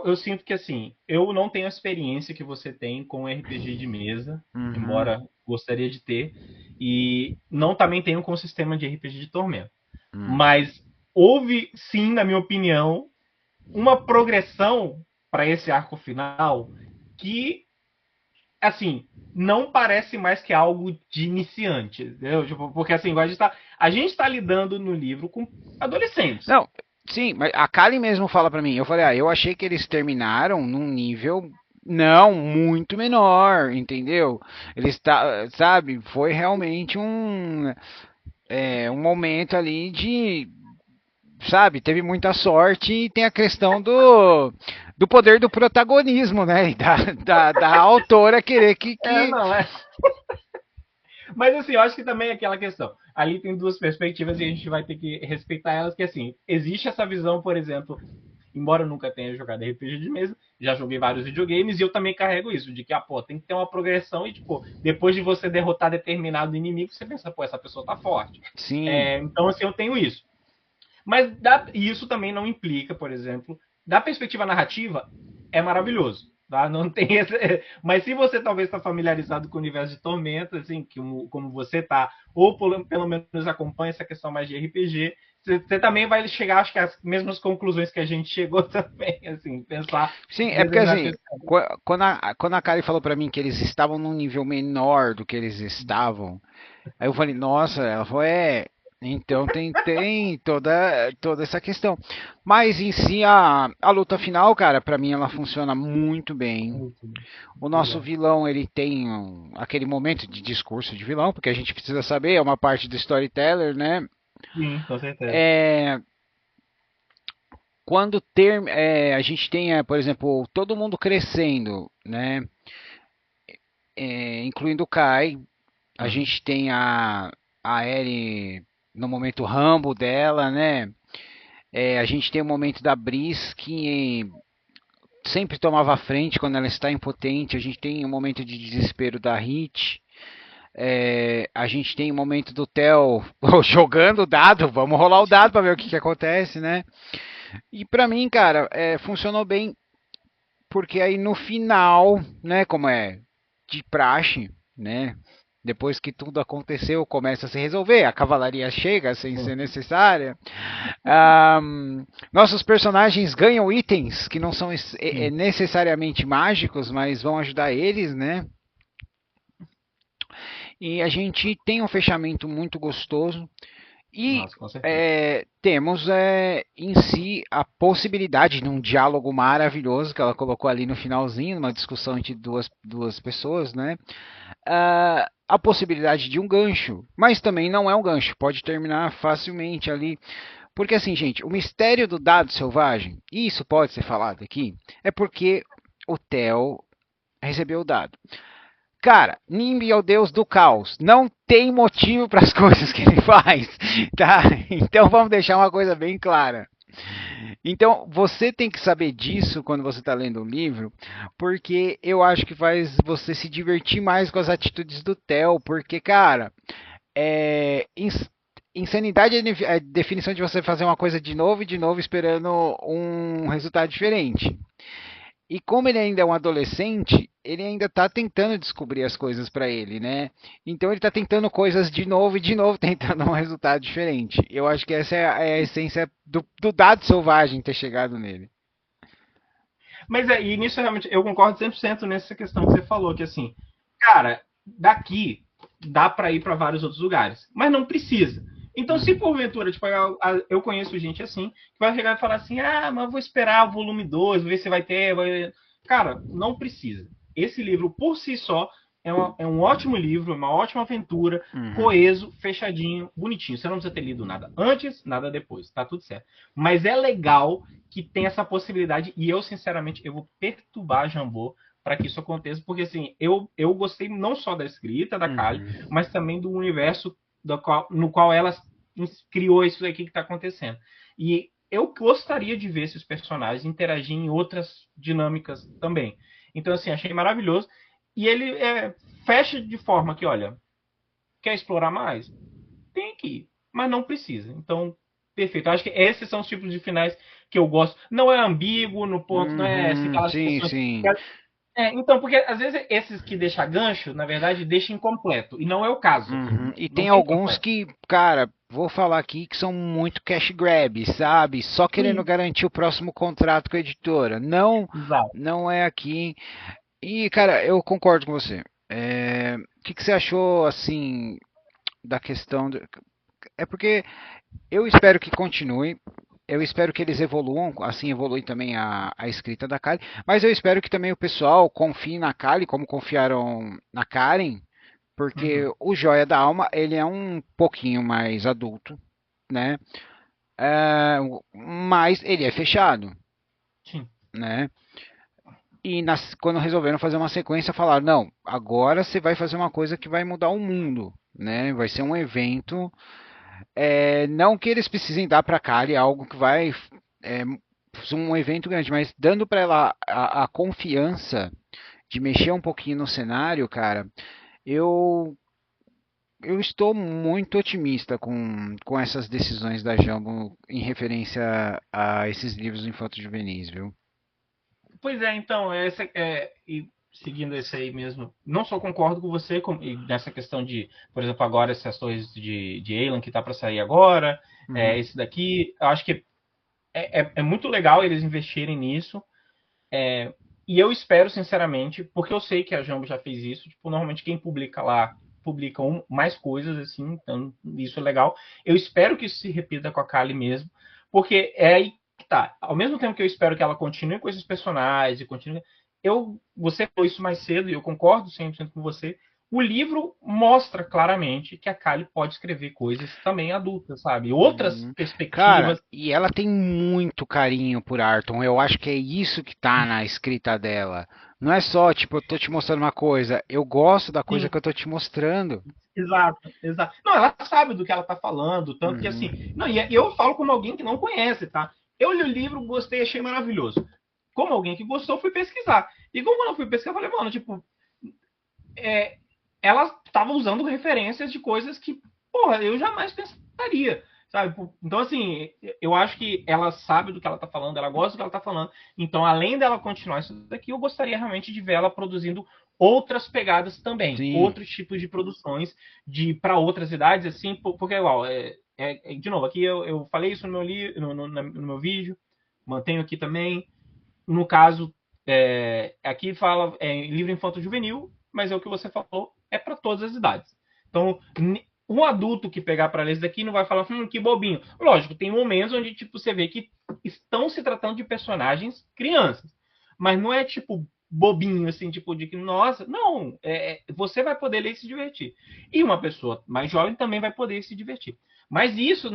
eu sinto que assim, eu não tenho a experiência que você tem com RPG de mesa, Uhum, embora gostaria de ter, e não também tenho com o sistema de RPG de Tormenta. uhum. Mas houve sim, na minha opinião, uma progressão para esse arco final que, assim, não parece mais que algo de iniciante, entendeu? Tipo, porque assim, a gente tá lidando no livro com adolescentes. Não, sim, mas a Kali mesmo fala pra mim. Eu falei, eu achei que eles terminaram num nível não muito menor, entendeu? Eles sabe, foi realmente um momento ali de, sabe, teve muita sorte e tem a questão do poder do protagonismo, né? E da autora querer que. Não, mas assim, eu acho que também é aquela questão. Ali tem duas perspectivas e a gente vai ter que respeitar elas, que assim, existe essa visão, por exemplo, embora eu nunca tenha jogado RPG de mesa, já joguei vários videogames e eu também carrego isso, de que, pô, tem que ter uma progressão e, tipo, depois de você derrotar determinado inimigo, você pensa, pô, essa pessoa tá forte. Sim. Então, assim, eu tenho isso. Mas isso também não implica, por exemplo, da perspectiva narrativa, é maravilhoso. Tá? Não tem esse, mas se você talvez está familiarizado com o universo de Tormenta, assim, como você está, ou pelo menos acompanha essa questão mais de RPG, você também vai chegar, acho que às mesmas conclusões que a gente chegou também, assim, pensar Sim, é porque determinadas assim, questões. quando a Kari falou pra mim que eles estavam num nível menor do que eles estavam, aí eu falei, nossa, ela falou, então tem toda essa questão. Mas em si, a luta final, cara, pra mim ela funciona muito bem. O nosso Legal. vilão, ele tem aquele momento de discurso de vilão, porque a gente precisa saber, é uma parte do storyteller, né? Sim, com certeza. É, quando a gente tem, por exemplo, todo mundo crescendo, né? Incluindo o Kai, a Uhum. gente tem a Ellie no momento Rambo dela, né? A gente tem o momento da Brice que sempre tomava a frente quando ela está impotente. A gente tem o momento de desespero da Hit. A gente tem o momento do Theo jogando o dado. Vamos rolar o dado para ver o que acontece, né? E para mim, cara, funcionou bem porque aí no final, né, como é de praxe, né, depois que tudo aconteceu, começa a se resolver, a cavalaria chega sem ser necessária. Nossos personagens ganham itens que não são Sim. necessariamente mágicos, mas vão ajudar eles, né? E a gente tem um fechamento muito gostoso. E Nossa, com certeza. temos em si a possibilidade de um diálogo maravilhoso que ela colocou ali no finalzinho, uma discussão entre duas pessoas, né? A possibilidade de um gancho, mas também não é um gancho, pode terminar facilmente ali. Porque assim, gente, o mistério do dado selvagem, e isso pode ser falado aqui, é porque o Theo recebeu o dado. Cara, Nimbi é o deus do caos. Não tem motivo para as coisas que ele faz, tá? Então vamos deixar uma coisa bem clara. Então você tem que saber disso quando você está lendo um livro, porque eu acho que faz você se divertir mais com as atitudes do Theo, porque cara, insanidade é a definição de você fazer uma coisa de novo e de novo esperando um resultado diferente. E como ele ainda é um adolescente, ele ainda está tentando descobrir as coisas para ele, né? Então ele está tentando coisas de novo e de novo tentando um resultado diferente. Eu acho que essa é a essência do dado selvagem ter chegado nele. Mas e nisso realmente eu concordo 100% nessa questão que você falou, que assim, cara, daqui dá para ir para vários outros lugares, mas não precisa. Então, se Uhum. porventura, tipo, eu conheço gente assim, que vai chegar e falar assim: mas eu vou esperar o volume 2, ver se vai ter. Cara, não precisa. Esse livro, por si só, é um ótimo livro, uma ótima aventura, Uhum. coeso, fechadinho, bonitinho. Você não precisa ter lido nada antes, nada depois, tá tudo certo. Mas é legal que tem essa possibilidade e eu, sinceramente, eu vou perturbar a Jambô para que isso aconteça, porque assim, eu gostei não só da escrita da Kali, Uhum. mas também do universo no qual ela criou isso aqui que está acontecendo. E eu gostaria de ver esses personagens interagir em outras dinâmicas também. Então, assim, achei maravilhoso. E ele fecha de forma que, olha, quer explorar mais? Tem que ir, mas não precisa. Então, perfeito. Acho que esses são os tipos de finais que eu gosto. Não é ambíguo no ponto, não é assim, aquelas Sim, questões. sim. Então, porque às vezes esses que deixam gancho, na verdade, deixam incompleto. E não é o caso aqui. Uhum. E Não tem tem alguns completo. que, cara, vou falar aqui que são muito cash grab, sabe? Só querendo Sim, garantir o próximo contrato com a editora. Não, exato. não é aqui. E, cara, eu concordo com você. O que você achou, assim, da questão. É porque eu espero que continue. Eu espero que eles evoluam, assim evolui também a escrita da Kali. Mas eu espero que também o pessoal confie na Kali, como confiaram na Karen, porque Uhum. o Joia da Alma ele é um pouquinho mais adulto, né? Mas ele é fechado, Sim. né? E quando resolveram fazer uma sequência, falaram: não, agora você vai fazer uma coisa que vai mudar o mundo, né? Vai ser um evento. Não que eles precisem dar para Kali algo que vai é, um evento grande, mas dando para ela a confiança de mexer um pouquinho no cenário, cara, eu eu estou muito otimista com essas decisões da Jumbo em referência a esses livros infanto-juvenis, viu? Pois é, então, e seguindo esse aí mesmo, não só concordo com você nessa questão de, por exemplo, agora essas torres de Alan que tá para sair agora, Uhum. esse daqui, eu acho que é muito legal eles investirem nisso, e eu espero, sinceramente, porque eu sei que a Jumbo já fez isso, tipo, normalmente quem publica lá publica mais coisas, assim, então isso é legal. Eu espero que isso se repita com a Kali mesmo, porque é aí que tá. Ao mesmo tempo que eu espero que ela continue com esses personagens e continue. Você falou isso mais cedo e eu concordo 100% com você. O livro mostra claramente que a Kali pode escrever coisas também adultas, sabe? Outras Uhum. Cara, perspectivas. e ela tem muito carinho por Arton. Eu acho que é isso que tá na escrita dela. Não é só, tipo, eu tô te mostrando uma coisa. Eu gosto da coisa Sim, que eu tô te mostrando. exato, exato. Não, ela sabe do que ela tá falando, tanto que assim. Uhum. Não, e eu falo como alguém que não conhece, tá? Eu li o livro, gostei, achei maravilhoso. Como alguém que gostou, fui pesquisar. E como eu fui pesquisar, eu falei, mano, tipo, é, ela estava usando referências de coisas que, porra, eu jamais pensaria, sabe? Então, assim, eu acho que ela sabe do que ela tá falando, ela gosta do que ela tá falando. Então, além dela continuar isso daqui, eu gostaria realmente de ver ela produzindo outras pegadas também, Sim. outros tipos de produções de para outras idades, assim, porque igual, de novo, aqui eu falei isso no meu, no meu vídeo, mantenho aqui também. No caso, aqui fala livro infanto-juvenil, mas é o que você falou, é para todas as idades. Então, um adulto que pegar para ler isso daqui não vai falar, que bobinho. Lógico, tem momentos onde tipo, você vê que estão se tratando de personagens crianças. Mas não é tipo bobinho, assim, tipo, de que, nossa, não, você vai poder ler e se divertir. E uma pessoa mais jovem também vai poder se divertir. Mas isso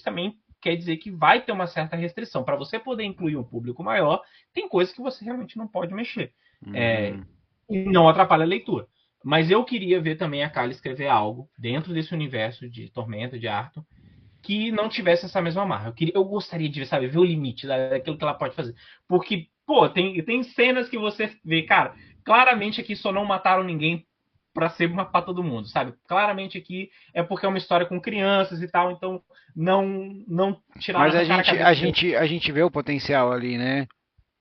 também quer dizer que vai ter uma certa restrição. Para você poder incluir um público maior, tem coisas que você realmente não pode mexer. É, Uhum. e não atrapalha a leitura. Mas eu queria ver também a Kali escrever algo dentro desse universo de Tormenta, de Arthur, que não tivesse essa mesma marra. Eu gostaria de, sabe, ver o limite daquilo que ela pode fazer. Porque, pô, tem cenas que você vê, cara, claramente aqui só não mataram ninguém para ser matar todo mundo, sabe? Claramente aqui é porque é uma história com crianças e tal, então não tiraram, Mas a arrancaram a gente, cabeça a dele. gente, a gente vê o potencial ali, né?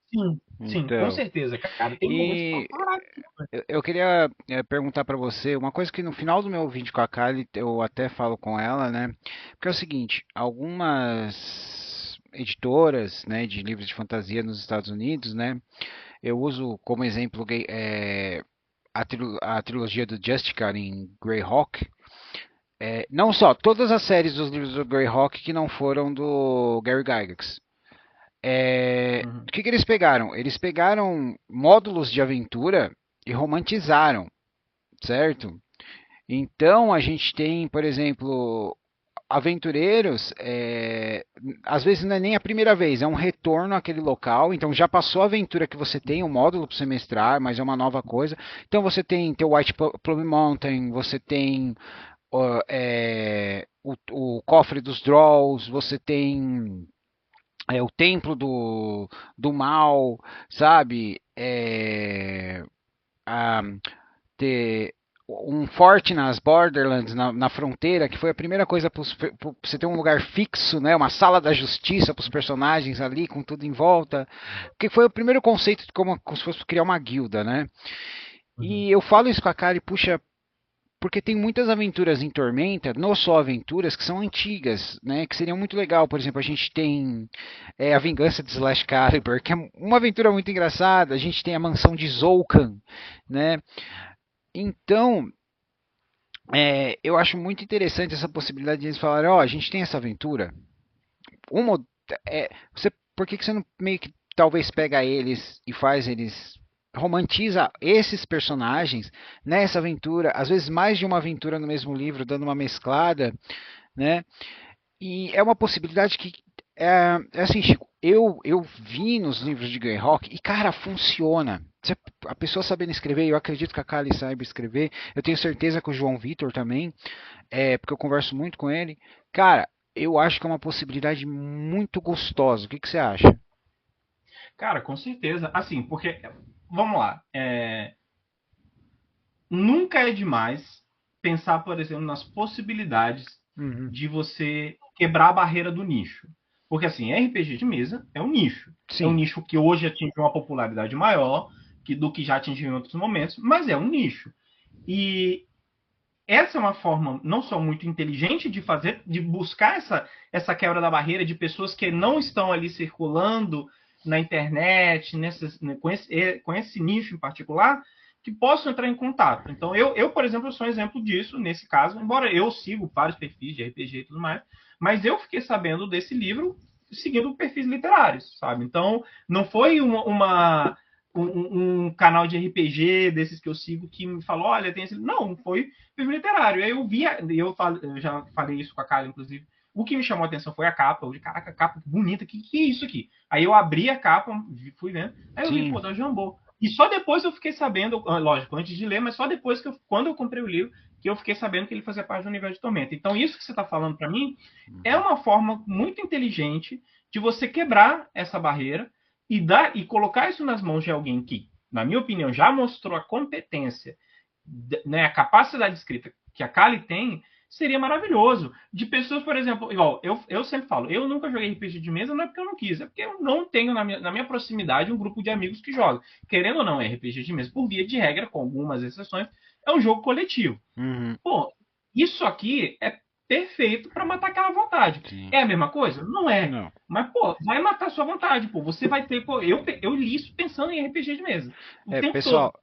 Sim, sim, com Então, certeza, cara. Tem momentos que fala, e caraca. eu queria perguntar para você uma coisa que no final do meu vídeo com a Kylie eu até falo com ela, né? Porque é o seguinte, algumas editoras, né, de livros de fantasia nos Estados Unidos, né? Eu uso como exemplo a trilogia do Justicar em Greyhawk. Não só, todas as séries dos livros do Greyhawk que não foram do Gary Gygax. O Uhum. que eles pegaram? Eles pegaram módulos de aventura e romantizaram, certo? Então a gente tem, por exemplo, aventureiros, às vezes não é nem a primeira vez, é um retorno àquele local. Então já passou a aventura que você tem, o módulo para você mestrar, mas é uma nova coisa. Então você tem teu White Plum Mountain, você tem o cofre dos Drolls, você tem o templo do mal, sabe? A, ter um forte nas Borderlands, na fronteira, que foi a primeira coisa para você ter um lugar fixo, né? Uma sala da justiça para os personagens ali, com tudo em volta. Que foi o primeiro conceito de como se fosse criar uma guilda, né? Uhum. E eu falo isso com a cara e puxa, porque tem muitas aventuras em Tormenta, não só aventuras que são antigas, né? Que seriam muito legal. Por exemplo, a gente tem a Vingança de Slash Calibur, que é uma aventura muito engraçada. A gente tem a Mansão de Zolkan, né? Então, eu acho muito interessante essa possibilidade de eles falarem, ó, a gente tem essa aventura. Uma, por que você não meio que talvez pega eles e faz eles romantiza esses personagens nessa aventura, às vezes mais de uma aventura no mesmo livro, dando uma mesclada, né? E é uma possibilidade que é assim, Chico, eu vi nos livros de Greyhawk e, cara, funciona. A pessoa sabendo escrever, eu acredito que a Kali saiba escrever, eu tenho certeza que o João Vitor também, porque eu converso muito com ele. Cara, eu acho que é uma possibilidade muito gostosa. O que você acha? Cara, com certeza. Assim, porque, vamos lá, nunca é demais pensar, por exemplo, nas possibilidades Uhum. de você quebrar a barreira do nicho. Porque, assim, RPG de mesa é um nicho. É um Sim. nicho que hoje atinge uma popularidade maior do que já atingiu em outros momentos, mas é um nicho. E essa é uma forma não só muito inteligente de fazer, de buscar essa quebra da barreira de pessoas que não estão ali circulando na internet, com esse nicho em particular, que possam entrar em contato. Então, por exemplo, sou um exemplo disso nesse caso, embora eu sigo vários perfis de RPG e tudo mais, mas eu fiquei sabendo desse livro seguindo perfis literários, sabe? Então, não foi um canal de RPG desses que eu sigo que me falou, olha, tem esse. Não, foi perfil literário. Aí eu vi, eu já falei isso com a Carla, inclusive. O que me chamou a atenção foi a capa. Eu disse, caraca, capa bonita, que é isso aqui? Aí eu abri a capa, fui vendo, aí eu vi, Sim. pô, da Jambô. E só depois eu fiquei sabendo, lógico, antes de ler, mas só depois quando eu comprei o livro, que eu fiquei sabendo que ele fazia parte do universo de Tormenta. Então, isso que você está falando para mim é Uhum. uma forma muito inteligente de você quebrar essa barreira e colocar isso nas mãos de alguém que, na minha opinião, já mostrou a competência, né, a capacidade de escrita que a Kali tem, seria maravilhoso. De pessoas, por exemplo, igual, eu sempre falo, eu nunca joguei RPG de mesa, não é porque eu não quis, é porque eu não tenho na minha proximidade um grupo de amigos que joga. Querendo ou não, RPG de mesa, por via de regra, com algumas exceções, é um jogo coletivo. Uhum. Pô, isso aqui é perfeito para matar aquela vontade. Sim. É a mesma coisa? Não é. Não. Mas, pô, vai matar a sua vontade, pô. Você vai ter, pô, eu li isso pensando em RPG de mesa. O tempo Pessoal, todo.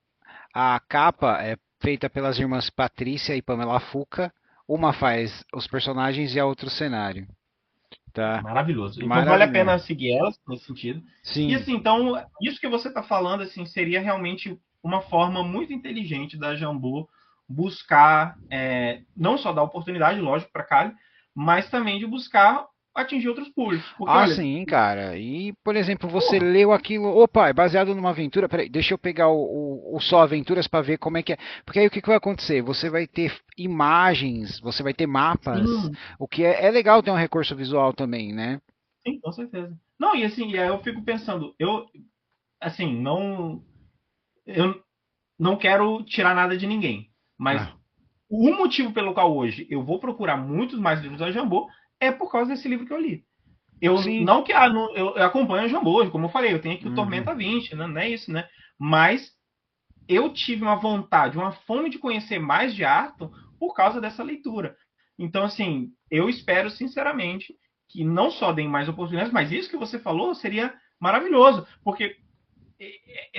a capa é feita pelas irmãs Patrícia e Pamela Fuca. Uma faz os personagens e a outra o cenário. Tá? Maravilhoso. Então vale a Maravilhoso. pena seguir elas nesse sentido. E Sim. assim, então, isso que você está falando assim, seria realmente uma forma muito inteligente da Jambu buscar, não só dar oportunidade, lógico, para Kali, mas também de buscar atingir outros públicos. Porque, Ah, olha, sim, cara. E, por exemplo, você pô, leu aquilo. Opa, é baseado numa aventura. Peraí, deixa eu pegar o Só Aventuras para ver como é que é. Porque aí o que, que vai acontecer? Você vai ter imagens, você vai ter mapas. sim, O que é legal ter um recurso visual também, né? sim, com certeza. Não, e assim, e aí eu fico pensando, assim, eu não quero tirar nada de ninguém, mas Ah, o motivo pelo qual hoje eu vou procurar muitos mais livros da Jambô é por causa desse livro que eu li. Eu sim. não que eu acompanho a Jambô, como eu falei, eu tenho aqui o Uhum. Tormenta 20, né? Não é isso, né? Mas eu tive uma vontade, uma fome de conhecer mais de Arthur por causa dessa leitura. Então, assim, eu espero sinceramente que não só deem mais oportunidades, mas isso que você falou seria maravilhoso, porque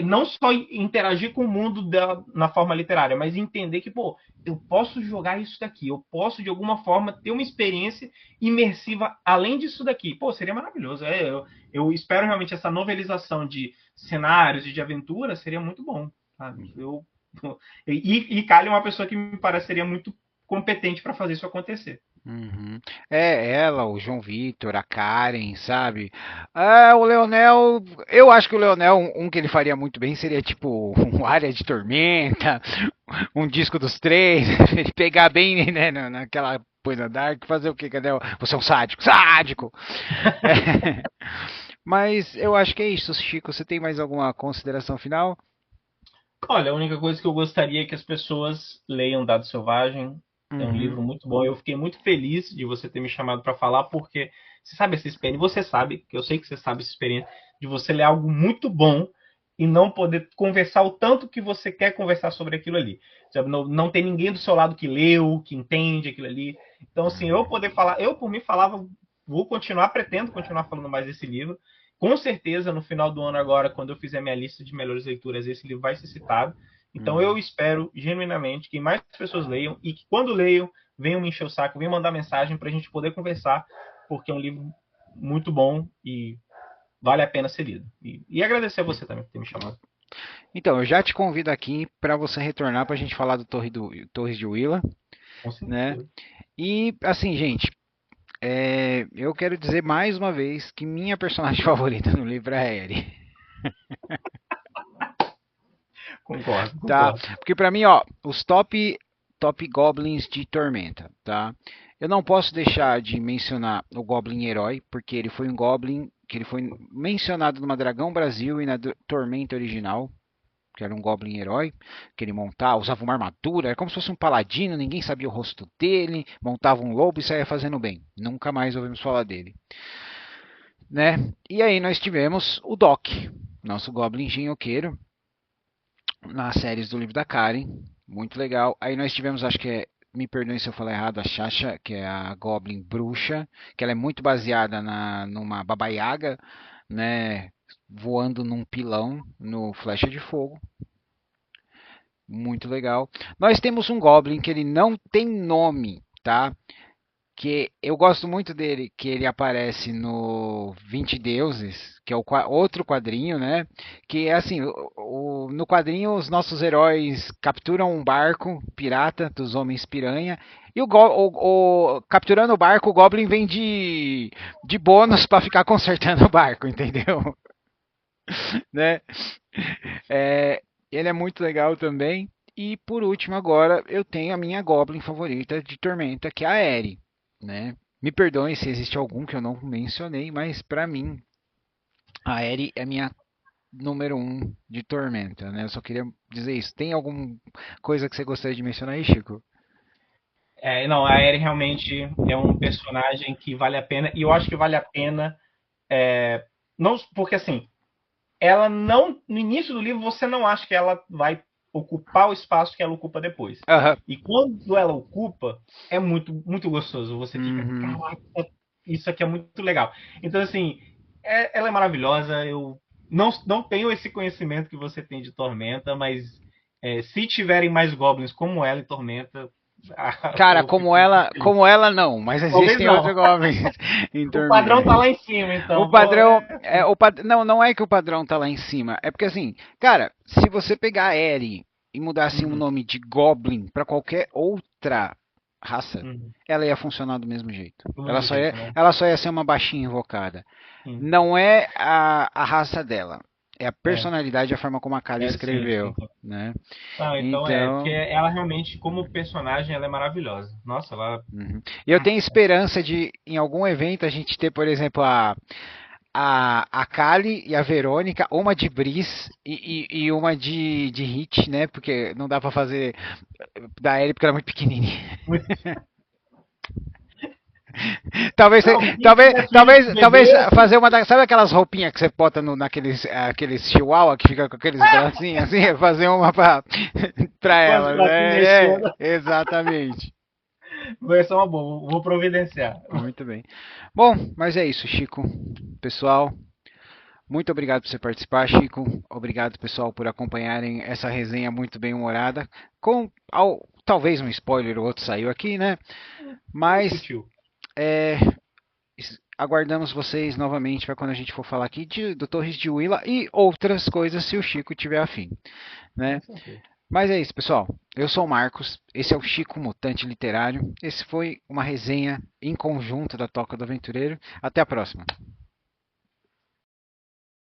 não só interagir com o mundo na forma literária, mas entender que, pô, eu posso jogar isso daqui, eu posso de alguma forma ter uma experiência imersiva além disso daqui. Pô, seria maravilhoso. Eu espero realmente essa novelização de cenários e de aventura seria muito bom. Sabe? Kali é uma pessoa que me parece seria muito competente para fazer isso acontecer. Uhum. É ela, o João Vitor, a Karen, sabe? Ah, o Leonel, eu acho que o Leonel, um que ele faria muito bem seria tipo um Área de Tormenta, um disco dos três, ele pegar bem, né, naquela coisa dark, fazer o quê? Cadê? Você é um sádico, sádico! É. Mas eu acho que é isso, Chico. Você tem mais alguma consideração final? Olha, a única coisa que eu gostaria é que as pessoas leiam Dado Selvagem. É um Uhum. livro muito bom. Eu fiquei muito feliz de você ter me chamado para falar, porque você sabe essa experiência, você sabe, que eu sei que você sabe essa experiência, de você ler algo muito bom e não poder conversar o tanto que você quer conversar sobre aquilo ali. Sabe? Não tem ninguém do seu lado que leu, que entende aquilo ali. Então, assim, eu poder falar, eu por mim falava, pretendo continuar falando mais desse livro. Com certeza, no final do ano agora, quando eu fizer minha lista de melhores leituras, esse livro vai ser citado. Então eu Uhum. espero genuinamente que mais pessoas leiam e que quando leiam, venham me encher o saco, venham mandar mensagem para a gente poder conversar, porque é um livro muito bom e vale a pena ser lido. E agradecer a você também por ter me chamado. Então, eu já te convido aqui para você retornar para a gente falar do Torres de Willa, Com né? certeza. E assim, gente, eu quero dizer mais uma vez que minha personagem favorita no livro é a Ellie, Concordo, tá? concordo. Porque pra mim, ó, os top goblins de Tormenta, tá? Eu não posso deixar de mencionar o Goblin Herói, porque ele foi um Goblin que ele foi mencionado numa Dragão Brasil e na Tormenta original, que era um Goblin herói, que ele montava, usava uma armadura, era como se fosse um paladino, ninguém sabia o rosto dele, montava um lobo e saía fazendo bem. Nunca mais ouvimos falar dele. Né? E aí nós tivemos o Doc, nosso Goblin engenhoqueiro, nas séries do livro da Karen, muito legal. Aí nós tivemos, acho que me perdoem se eu falar errado, a Shasha, que é a Goblin bruxa, que ela é muito baseada numa Baba Yaga, né, voando num pilão no Flecha de Fogo. Muito legal. Nós temos um Goblin que ele não tem nome, tá? Que eu gosto muito dele, que ele aparece no 20 Deuses, que é o outro quadrinho, né? Que é assim, no quadrinho os nossos heróis capturam um barco pirata dos Homens Piranha e capturando o barco, o Goblin vem de bônus para ficar consertando o barco, entendeu? Né? Ele é muito legal também. E por último agora eu tenho a minha Goblin favorita de Tormenta, que é a Aerie, né? Me perdoem se existe algum que eu não mencionei, mas para mim a Aerie é minha número um de Tormenta, né? Eu só queria dizer isso. Tem alguma coisa que você gostaria de mencionar aí, Chico? Não, a Aerith realmente é um personagem que vale a pena, e eu acho que vale a pena, não porque assim, ela não, no início do livro você não acha que ela vai ocupar o espaço que ela ocupa depois. Aham. E quando ela ocupa, é muito, muito gostoso. Você fica, Uhum. caraca, isso aqui é muito legal. Então, assim, ela é maravilhosa. Eu não tenho esse conhecimento que você tem de Tormenta, mas se tiverem mais goblins como ela em Tormenta, Cara, eu fico muito feliz. como ela não, mas Talvez existem outros não. goblins em O padrão Tormenta. tá lá em cima, O então. padrão não é que o padrão tá lá em cima, é porque assim, cara, se você pegar a Eri e mudar assim o Uhum, nome de Goblin para qualquer outra raça, uhum. ela ia funcionar do mesmo jeito. Do mesmo jeito, né? Ela só ia ser uma baixinha invocada. Sim. Não é a raça dela, é a É, personalidade, a forma como a Kali sim, sim, escreveu, sim. né? Não, então porque Então, ela realmente, como personagem, ela é maravilhosa. Nossa, ela. uhum. E eu tenho esperança de, em algum evento, a gente ter, por exemplo, a Kali e a Verônica, uma de Brice e uma de Hit, né? Porque não dá pra fazer da Ellie porque ela é muito pequenininha. Talvez, Não, quem talvez, tiver filho de talvez, talvez bebê, fazer uma sabe aquelas roupinhas que você bota naqueles aqueles chihuahua que fica com aqueles bracinhos assim, fazer uma pra com as elas, bracinhos né? mexendo, Exatamente. vai ser uma boa. Vou providenciar. Muito bem. Bom, mas é isso, Chico. Pessoal, muito obrigado por você participar, Chico. Obrigado, pessoal, por acompanharem essa resenha muito bem humorada. Talvez um spoiler ou outro saiu aqui, né? Mas Sutil. é, aguardamos vocês novamente para quando a gente for falar aqui do Torres de Willa e outras coisas se o Chico tiver afim, Com né? certeza. Mas é isso, pessoal. Eu sou o Marcos, esse é o Chico Mutante Literário. Esse foi uma resenha em conjunto da Toca do Aventureiro. Até a próxima.